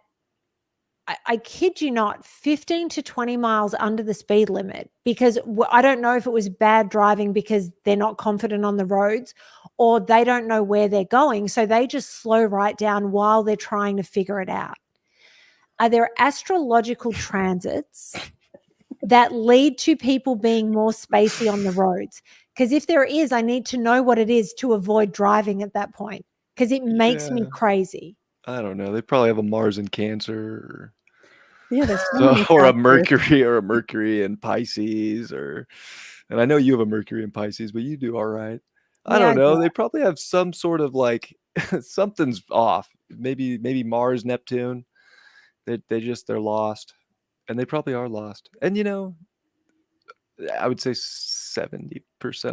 I kid you not, 15 to 20 miles under the speed limit, because I don't know if it was bad driving because they're not confident on the roads or they don't know where they're going. So they just slow right down while they're trying to figure it out. Are there astrological transits that lead to people being more spacey on the roads? Because if there is, I need to know what it is to avoid driving at that point, because it makes me crazy. I don't know. They probably have a Mars in Cancer, Yeah, there's so many or a factors. Mercury in Pisces, and I know you have a Mercury in Pisces, but you do all right. I Yeah, don't know. They probably have some sort of like something's off. Maybe Mars, Neptune. They're lost, and they probably are lost. And I would say 70%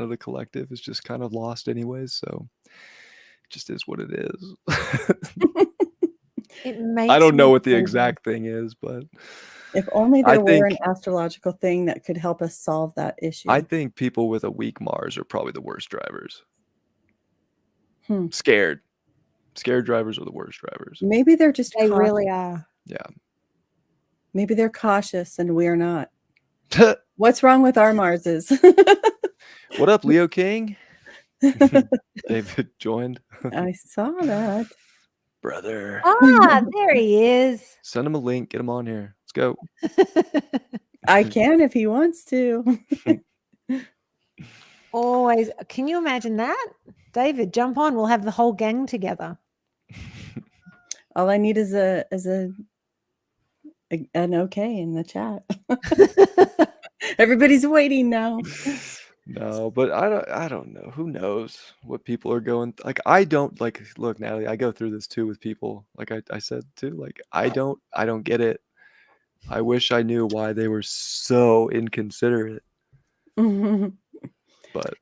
of the collective is just kind of lost anyways. So it just is what it is. it makes I don't know what the crazy. exact thing is, but If only I there were an think- astrological thing that could help us solve that issue. I think people with a weak Mars are probably the worst drivers. Hmm. Scared drivers are the worst drivers. Maybe they're just They cautious. really are. Yeah. Maybe they're cautious and we're not. What's wrong with our Marses? What up, Leo King? David joined. I saw that. Brother. Ah, there he is. Send him a link. Get him on here. Let's go. I can if he wants to. Always. Can you imagine that? David, jump on. We'll have the whole gang together. All I need is an okay in the chat. Everybody's waiting now. No, but I don't know. Who knows what people are going like? I don't like. Look, Natalie, I go through this too with people. Like I said too. Like I don't get it. I wish I knew why they were so inconsiderate. But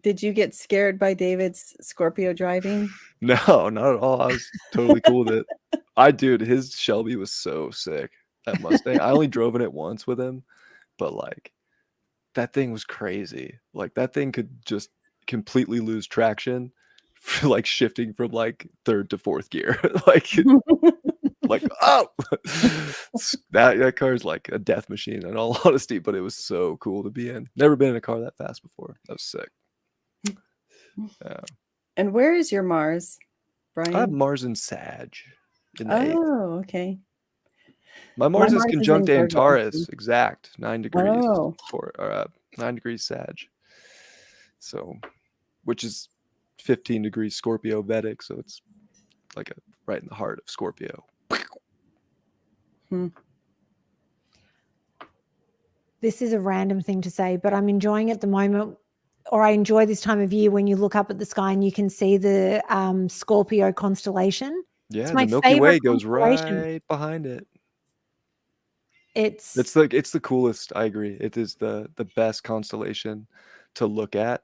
did you get scared by David's Scorpio driving? No, not at all. I was totally cool with it. Dude, his Shelby was so sick. That Mustang. I only drove in it once with him, but like that thing was crazy. Like that thing could just completely lose traction for like shifting from like third to fourth gear. like oh that car is like a death machine in all honesty, but it was so cool to be in. Never been in a car that fast before. That was sick. Yeah. And where is your Mars, Bryan? I have Mars in Sag. In the 8th. Oh, okay. My Mars is Mars is conjunct in Virgo. Antares, exact 9 degrees Oh. 9 degrees Sag. So, which is 15 degrees Scorpio Vedic, so it's like right in the heart of Scorpio. This is a random thing to say, but I'm enjoying at the moment, or I enjoy this time of year when you look up at the sky and you can see the Scorpio constellation. Yeah, my the Milky favorite Way goes constellation. right behind it. It's the coolest. I agree. It is the best constellation to look at.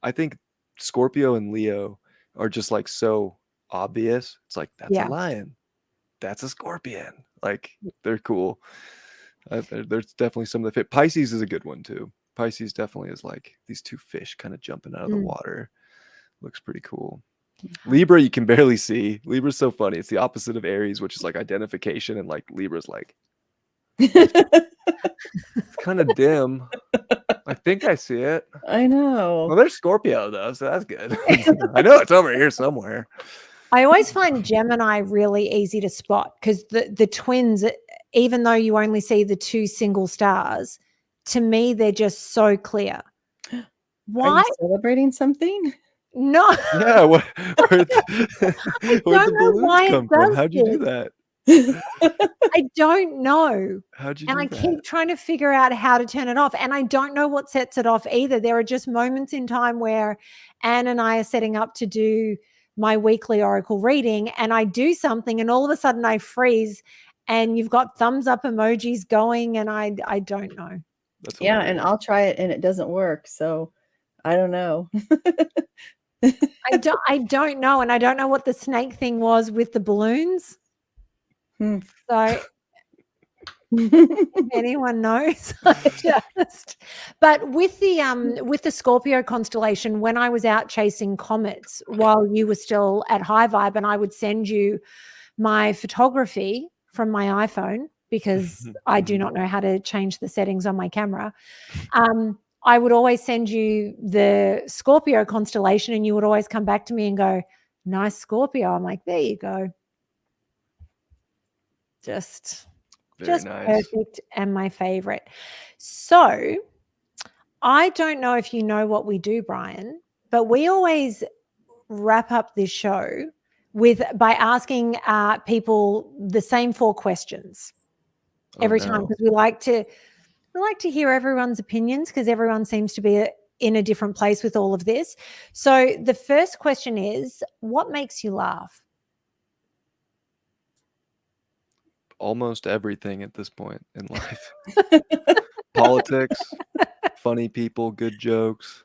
I think Scorpio and Leo are just like so obvious. It's like that's a lion, that's a scorpion. Like they're cool. There's definitely some that fit. Pisces is a good one too. Pisces definitely is like these two fish kind of jumping out of the water. Looks pretty cool. Libra, you can barely see. Libra's so funny. It's the opposite of Aries, which is like identification, and like Libra's like it's kind of dim. I think I see it. I know. Well, there's Scorpio though, so that's good. I know it's over here somewhere. I always find Gemini really easy to spot because the twins, even though you only see the two single stars, to me they're just so clear. Why? Are you celebrating something? No. Yeah, where'd the balloons come from? How'd you do that? I don't know. How'd you and do I that? keep trying to figure out how to turn it off. And I don't know what sets it off either. There are just moments in time where Anne and I are setting up to do my weekly oracle reading, and I do something and all of a sudden I freeze and you've got thumbs up emojis going, and I don't know. That's yeah, hilarious. and I'll try it and it doesn't work. So I don't know. I don't know. And I don't know what the snake thing was with the balloons. So If anyone knows, but with the Scorpio constellation, when I was out chasing comets while you were still at Highvibe, and I would send you my photography from my iPhone because I do not know how to change the settings on my camera. I would always send you the Scorpio constellation, and you would always come back to me and go, "Nice Scorpio." I'm like, "There you go." Just Very nice. perfect and my favorite. So I don't know if you know what we do, Bryan, but we always wrap up this show by asking people the same 4 questions every time, because we like to hear everyone's opinions, because everyone seems to be in a different place with all of this. So the first question is, what makes you laugh? Almost everything at this point in life. Politics, funny people, good jokes.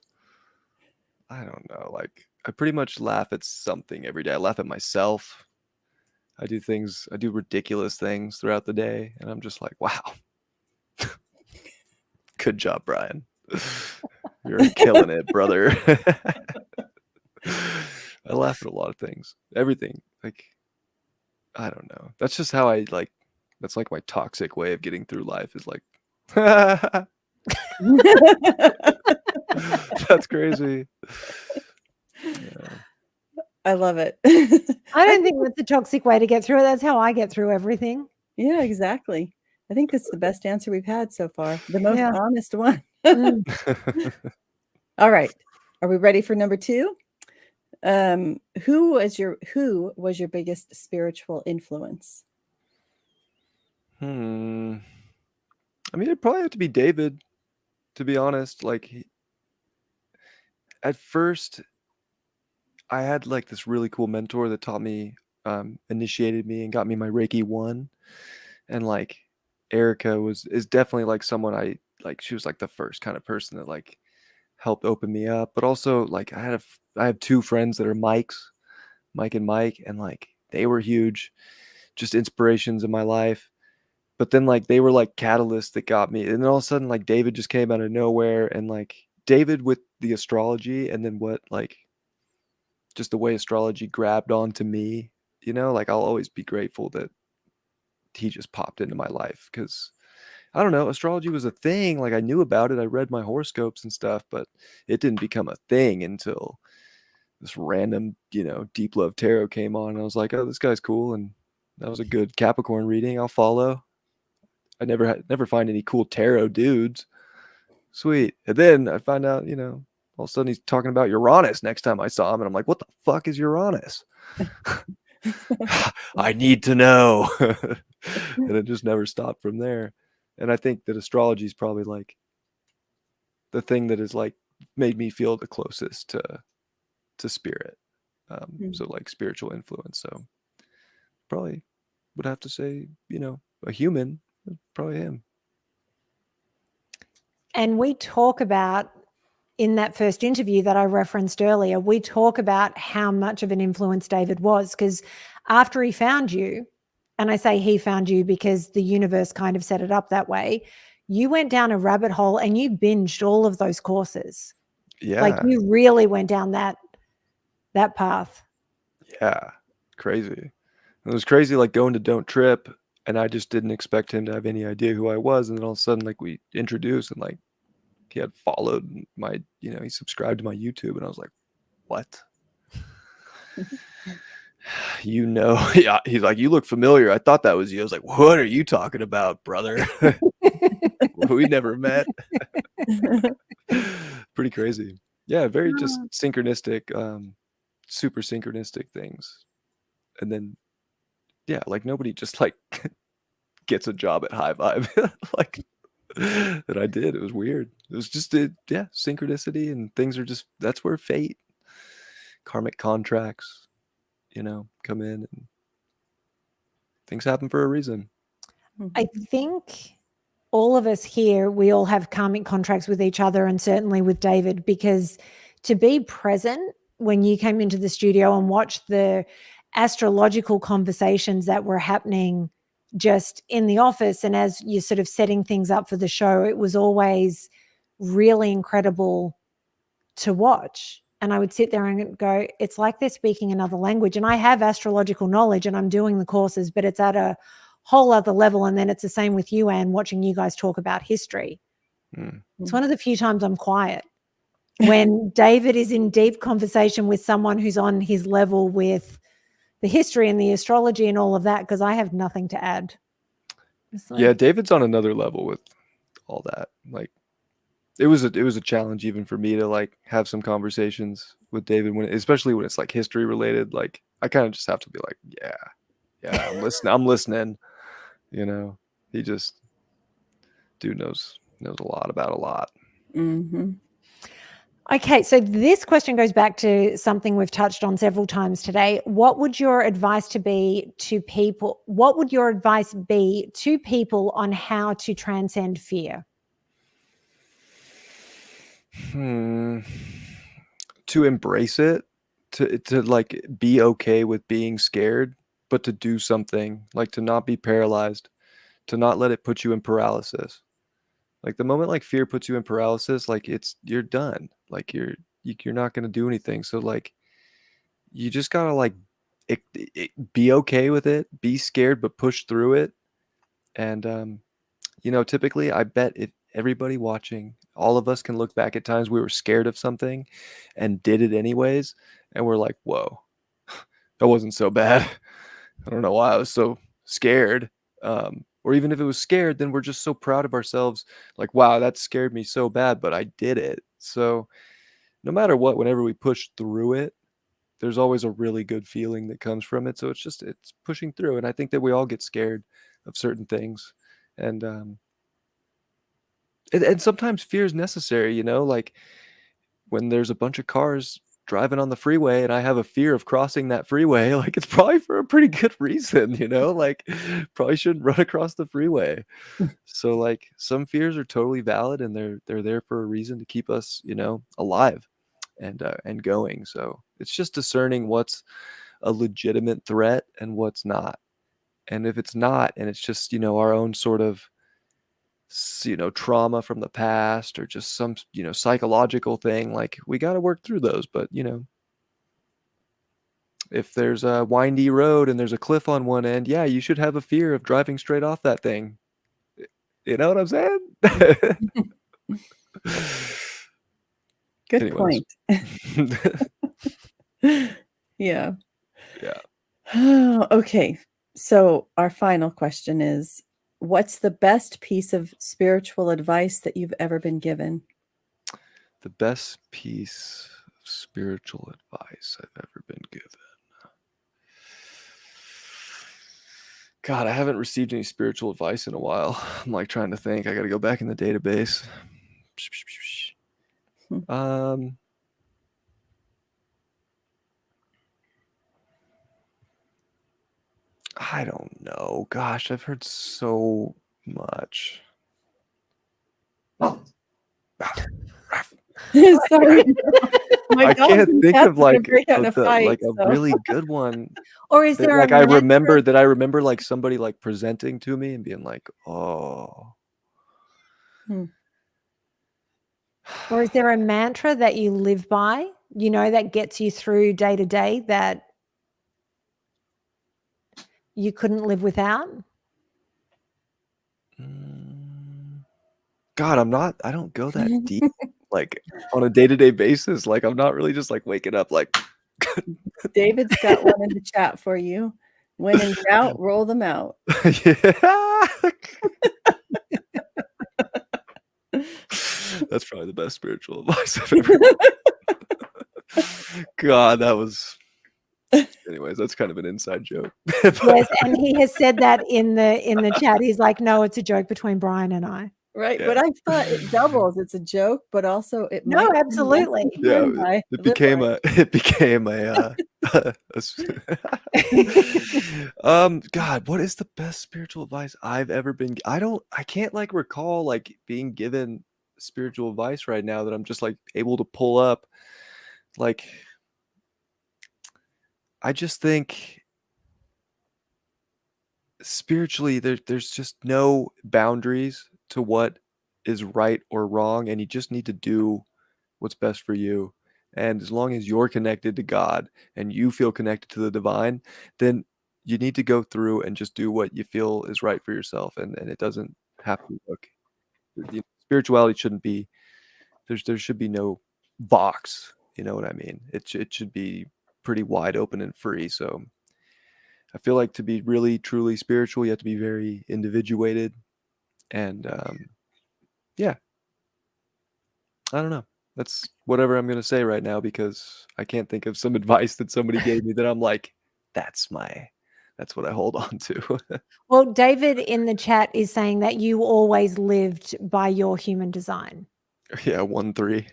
I don't know. Like, I pretty much laugh at something every day. I laugh at myself. I do ridiculous things throughout the day, and I'm just like, wow. Good job, Bryan. You're killing it, brother. I laugh at a lot of things. Everything. Like, I don't know. That's just how that's like my toxic way of getting through life is like, that's crazy. Yeah. I love it. I don't think that's the toxic way to get through it. That's how I get through everything. Yeah, exactly. I think that's the best answer we've had so far. The most honest one. All right. Are we ready for number 2? Who was your biggest spiritual influence? I mean, it'd probably have to be David, to be honest. Like, at first, I had like this really cool mentor that taught me, initiated me and got me my Reiki 1. And like, Erica is definitely like someone she was like the first kind of person that like helped open me up. But also, like, I have 2 friends that are Mike and Mike, and like they were huge, just inspirations in my life. But then like they were like catalysts that got me. And then all of a sudden, like, David just came out of nowhere, and like David with the astrology, and then just the way astrology grabbed onto me, like I'll always be grateful that he just popped into my life, because I don't know, astrology was a thing. Like, I knew about it. I read my horoscopes and stuff, but it didn't become a thing until this random, Deep Love Tarot came on. And I was like, oh, this guy's cool. And that was a good Capricorn reading. I'll follow. I never find any cool tarot dudes. Sweet. And then I find out, all of a sudden he's talking about Uranus next time I saw him. And I'm like, what the fuck is Uranus? I need to know. And it just never stopped from there. And I think that astrology is probably like the thing that is like made me feel the closest to spirit. So like spiritual influence. So probably would have to say, a human, probably him. And we talk about, in that first interview that I referenced earlier, we talk about how much of an influence David was, because after he found you, and I say he found you because the universe kind of set it up that way, you went down a rabbit hole and you binged all of those courses. Yeah. Like, you really went down that path. Yeah. Crazy. It was crazy, like going to Don't Trip, and I just didn't expect him to have any idea who I was. And then all of a sudden, like, we introduced, and like he had followed my, he subscribed to my YouTube, and I was like, what? Yeah, he's like, you look familiar. I thought that was you. I was like, what are you talking about, brother? We never met. Pretty crazy. Yeah, very just synchronistic, super synchronistic things. And then, yeah, like nobody just like gets a job at Highvibe like that I did. It was weird. It was just synchronicity, and things are just, that's where fate, karmic contracts, come in, and things happen for a reason. I think all of us here, we all have karmic contracts with each other, and certainly with David, because to be present when you came into the studio and watched the astrological conversations that were happening just in the office. And as you're sort of setting things up for the show, it was always really incredible to watch. And I would sit there and go, it's like they're speaking another language. And I have astrological knowledge and I'm doing the courses, but it's at a whole other level. And then it's the same with you, Anne, watching you guys talk about history. It's one of the few times I'm quiet. When David is in deep conversation with someone who's on his level with the history and the astrology and all of that, because I have nothing to add. Yeah, David's on another level with all that. Like, it was a challenge even for me to like have some conversations with David especially when it's like history related. Like, I kind of just have to be like, yeah, I'm listening. You know, he just dude knows a lot about a lot. Mm-hmm. Okay, so this question goes back to something we've touched on several times today. What would your advice be to people on how to transcend fear? To embrace it, to like be okay with being scared, but to do something, like to not be paralyzed, to not let it put you in paralysis. Like the moment like fear puts you in paralysis, like you're done. Like you're not going to do anything. So like you just got to like be okay with it, be scared but push through it. And you know, typically I bet if everybody watching, all of us can look back at times we were scared of something and did it anyways, and we're like, whoa, that wasn't so bad. I don't know why I was so scared. Or even if it was scared, then we're just so proud of ourselves. Like, wow, that scared me so bad, but I did it. So no matter what, whenever we push through it, there's always a really good feeling that comes from it. So it's pushing through. And I think that we all get scared of certain things. And sometimes fear is necessary, you know, like when there's a bunch of cars driving on the freeway and I have a fear of crossing that freeway, like it's probably for a pretty good reason, you know, like probably shouldn't run across the freeway. So like some fears are totally valid and they're there for a reason to keep us, you know, alive and going. So it's just discerning what's a legitimate threat and what's not. And if it's not, and it's just, you know, our own sort of, you know, trauma from the past or just some, you know, psychological thing, like we got to work through those. But, you know, if there's a windy road and there's a cliff on one end, yeah, you should have a fear of driving straight off that thing. You know what I'm saying? Good Anyways. point. Yeah. Yeah. Okay. So our final question is, what's the best piece of spiritual advice that you've ever been given? The best piece of spiritual advice I've ever been given. God, I haven't received any spiritual advice in a while. I'm like trying to think. I got to go back in the database. I don't know. Gosh, I've heard so much. Sorry. My I dogs can't and think cats of are gonna like break out in a fight, like a so. really good one. Or is that, there like a I mantra? remember like somebody like presenting to me and being like, oh. Or is there a mantra that you live by, you know, that gets you through day to day that you couldn't live without? God, I don't go that deep, like on a day-to-day basis. Like I'm not really just like waking up like. David's got one in the chat for you. When in doubt, roll them out. Yeah. That's probably the best spiritual advice I've ever. God, that was. Anyways, that's kind of an inside joke. Yes, and he has said that in the chat. He's like, no, it's a joke between Bryan and I. Right. Yeah. But I thought it doubles. It's a joke, but also it No, might. absolutely. Yeah, it became a God, what is the best spiritual advice I've ever been? I can't like recall like being given spiritual advice right now that I'm just like able to pull up. Like, I just think spiritually, there's just no boundaries to what is right or wrong, and you just need to do what's best for you. And as long as you're connected to God and you feel connected to the divine, then you need to go through and just do what you feel is right for yourself. And it doesn't have to look, spirituality shouldn't be, there should be no box. You know what I mean? It should be pretty wide open and free. So I feel like to be really truly spiritual, you have to be very individuated. And yeah, I don't know. That's whatever I'm gonna say right now because I can't think of some advice that somebody gave me that I'm like, that's what I hold on to. Well, David in the chat is saying that you always lived by your human design. Yeah, 1-3.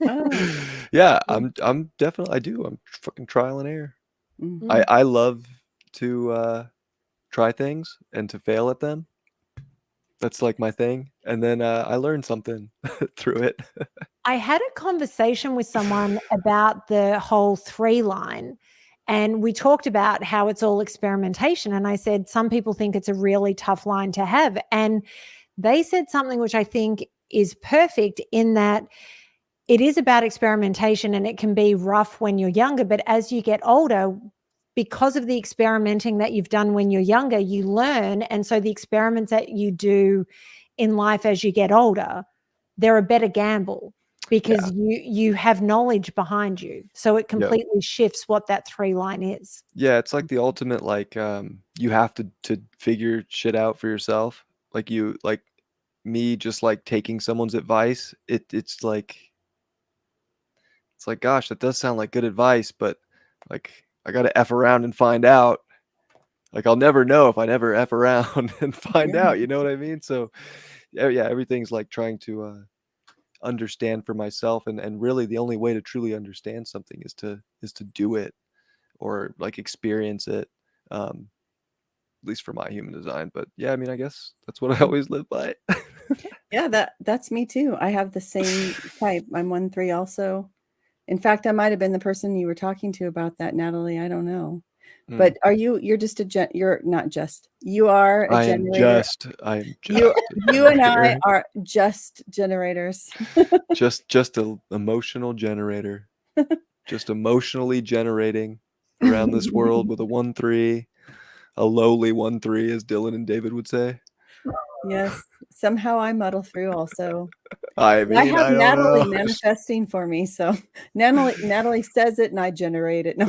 Oh. Yeah, I'm definitely I do. I'm fucking trial and error. Mm. I love to try things and to fail at them. That's like my thing. And then I learned something through it. I had a conversation with someone about the whole 3 line, and we talked about how it's all experimentation. And I said, some people think it's a really tough line to have. And they said something which I think is perfect in that it is about experimentation and it can be rough when you're younger. But as you get older, because of the experimenting that you've done when you're younger, you learn. And so the experiments that you do in life as you get older, they're a better gamble because you have knowledge behind you. So it Yep. completely shifts what that 3 line is. Yeah, it's like the ultimate like you have to figure shit out for yourself. Like you like me just like taking someone's advice, it's like gosh, that does sound like good advice, but like I got to F around and find out. Like I'll never know if I never F around and find Yeah. out, you know what I mean? So yeah, everything's like trying to understand for myself and really the only way to truly understand something is to do it or like experience it. Um at least for my human design. But yeah, I mean, I guess that's what I always live by. Yeah, that's me too. I have the same type. I'm 1-3 also. In fact, I might have been the person you were talking to about that, Natalie. I don't know. Mm. But you're just you're not just, you are a generator. I am just You a you and I generator. are just generators. just a emotional generator. Just emotionally generating around this world with a 1-3, a lowly 1-3, as Dylan and David would say. Yes. Somehow I muddle through also. I And I mean, have I don't Natalie know. manifesting for me. So Natalie says it and I generate it. No.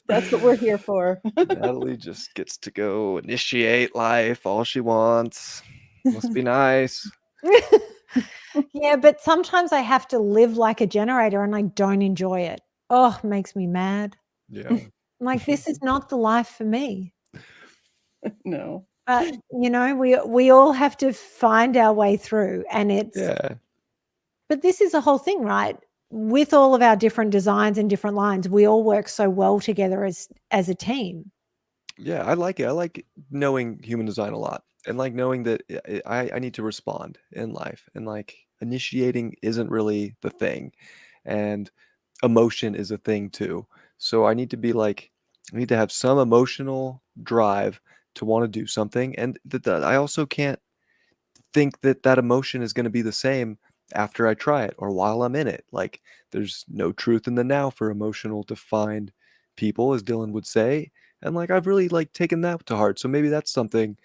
That's what we're here for. Natalie just gets to go initiate life all she wants. Must be nice. Yeah, but sometimes I have to live like a generator and I don't enjoy it. Oh, it makes me mad. Yeah. I'm like, this is not the life for me. No. But you know, we all have to find our way through, and it's Yeah. but this is the whole thing, right? With all of our different designs and different lines, we all work so well together as a team. Yeah, I like it. I like knowing human design a lot and like knowing that I need to respond in life and like initiating isn't really the thing and emotion is a thing too. So I need to be like, I need to have some emotional drive to want to do something. And that I also can't think that that emotion is going to be the same after I try it or while I'm in it. Like there's no truth in the now for emotional defined people, as Dylan would say. And like I've really like taken that to heart. So maybe that's something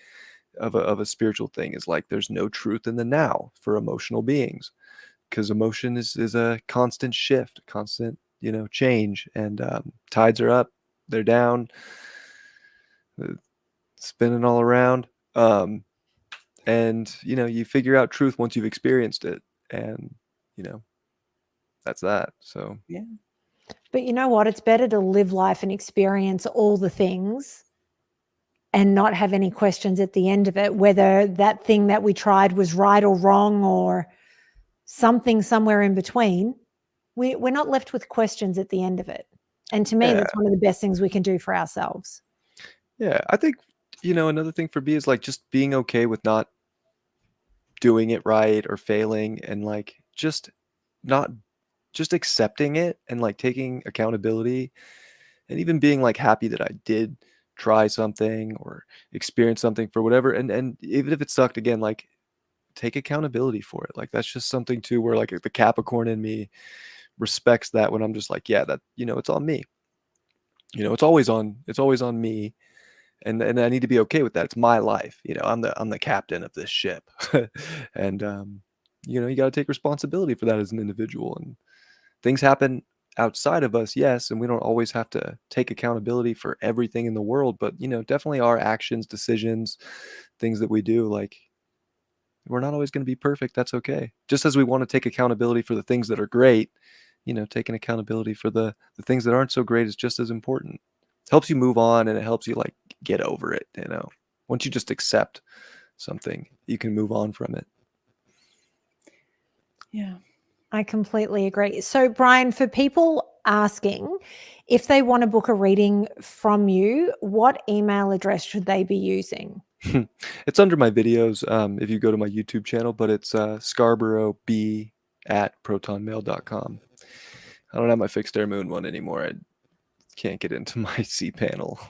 of a spiritual thing is like there's no truth in the now for emotional beings because emotion is a constant shift, constant, change. And tides are up, they're down, uh, spinning all around. And you figure out truth once you've experienced it, and you know that's that. So Yeah. But you know what? It's better to live life and experience all the things and not have any questions at the end of it, whether that thing that we tried was right or wrong or something somewhere in between. We're not left with questions at the end of it. And to me, yeah, that's one of the best things we can do for ourselves. yeah, I think another thing for me is like just being okay with not doing it right or failing, and like not just accepting it and like taking accountability, and even being like happy that I did try something or experience something for whatever. And even if it sucked, again, like, take accountability for it. Like, that's just something too, where like the Capricorn in me respects that, when I'm just like, yeah, that, it's on me. It's always on me. And I need to be okay with that. It's my life. I'm the captain of this ship. And you got to take responsibility for that as an individual. And things happen outside of us, yes, and we don't always have to take accountability for everything in the world, but definitely our actions, decisions, things that we do, like, we're not always going to be perfect. That's okay. Just as we want to take accountability for the things that are great, taking accountability for the things that aren't so great is just as important. Helps you move on, and it helps you like get over it. Once you just accept something, you can move on from it. Yeah. I completely agree. So, Bryan, for people asking if they want to book a reading from you, what email address should they be using? It's under my videos, if you go to my YouTube channel, but it's scarboroughb@protonmail.com. I don't have my fixed air moon one anymore. I can't get into my C panel.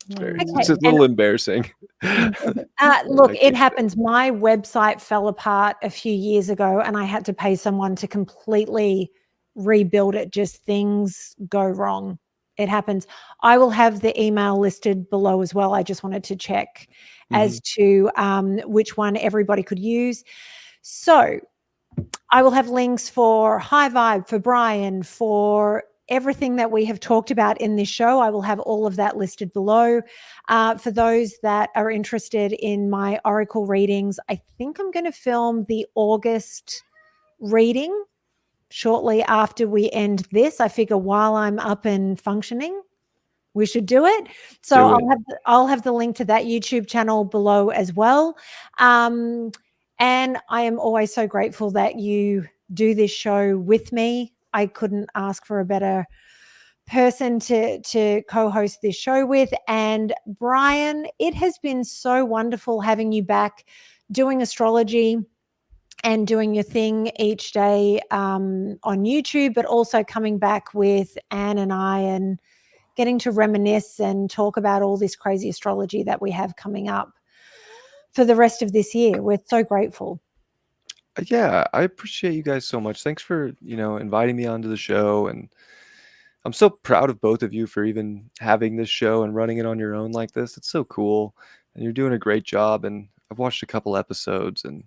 It's a little embarrassing. Look, it happens. My website fell apart a few years ago, and I had to pay someone to completely rebuild it. Just things go wrong. It happens. I will have the email listed below as well. I just wanted to check as to which one everybody could use. So I will have links for Highvibe, for Bryan, for everything that we have talked about in this show. I will have all of that listed below. For those that are interested in my oracle readings, I think I'm going to film the August reading shortly after we end this. I figure while I'm up and functioning, we should do it. So I'll have the link to that YouTube channel below as well. And I am always so grateful that you do this show with me. I couldn't ask for a better person to co-host this show with. And Bryan, it has been so wonderful having you back doing astrology and doing your thing each day on YouTube, but also coming back with Anne and I and getting to reminisce and talk about all this crazy astrology that we have coming up for the rest of this year. We're so grateful. Yeah, I appreciate you guys so much. Thanks for, inviting me onto the show. And I'm so proud of both of you for even having this show and running it on your own like this. It's so cool. And you're doing a great job. And I've watched a couple episodes and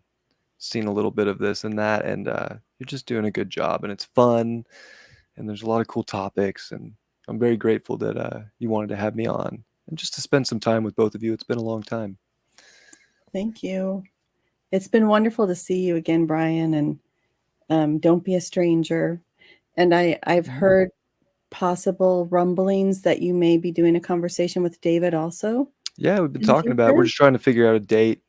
seen a little bit of this and that. And you're just doing a good job. And it's fun. And there's a lot of cool topics. And I'm very grateful that you wanted to have me on and just to spend some time with both of you. It's been a long time. Thank you. It's been wonderful to see you again, Bryan, and don't be a stranger. And I've heard possible rumblings that you may be doing a conversation with David also. Yeah, we've been talking about it. We're just trying to figure out a date.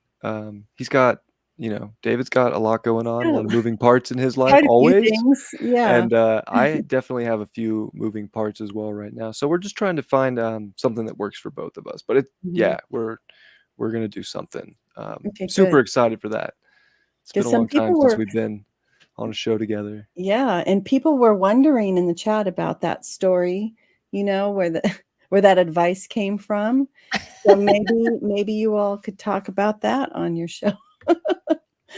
He's got, David's got a lot going on, a lot of moving parts in his life always. Yeah. And I definitely have a few moving parts as well right now. So we're just trying to find something that works for both of us. But we're going to do something. Super excited for that. It's been a long time since we've been on a show together. Yeah, and people were wondering in the chat about that story, where that advice came from. So maybe you all could talk about that on your show.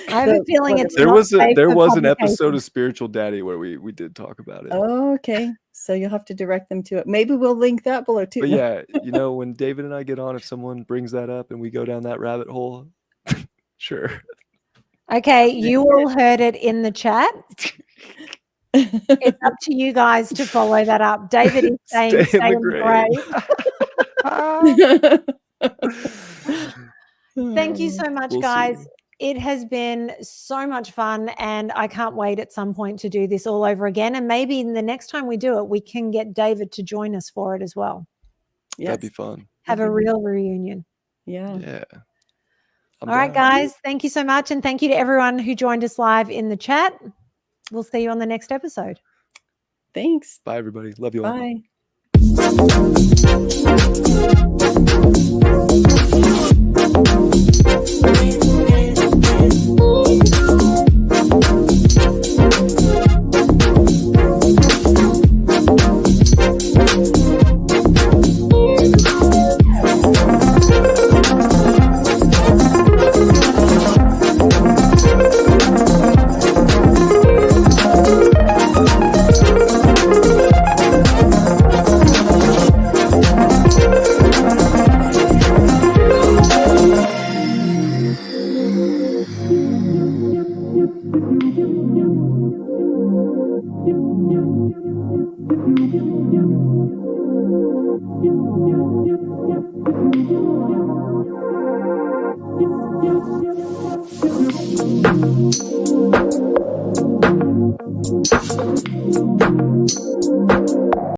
I have a feeling there was an episode of Spiritual Daddy where we did talk about it. Oh, okay. So you'll have to direct them to it. Maybe we'll link that below too. But yeah, when David and I get on, if someone brings that up and we go down that rabbit hole, sure. Okay, you all heard it in the chat. It's up to you guys to follow that up. David is saying stay in the grave. Thank you so much, guys. See. It has been so much fun, and I can't wait at some point to do this all over again. And maybe the next time we do it, we can get David to join us for it as well. Yes. That'd be fun. Have a real reunion. Yeah. All right, guys. Thank you so much. And thank you to everyone who joined us live in the chat. We'll see you on the next episode. Thanks. Bye, everybody. Love you all. Bye.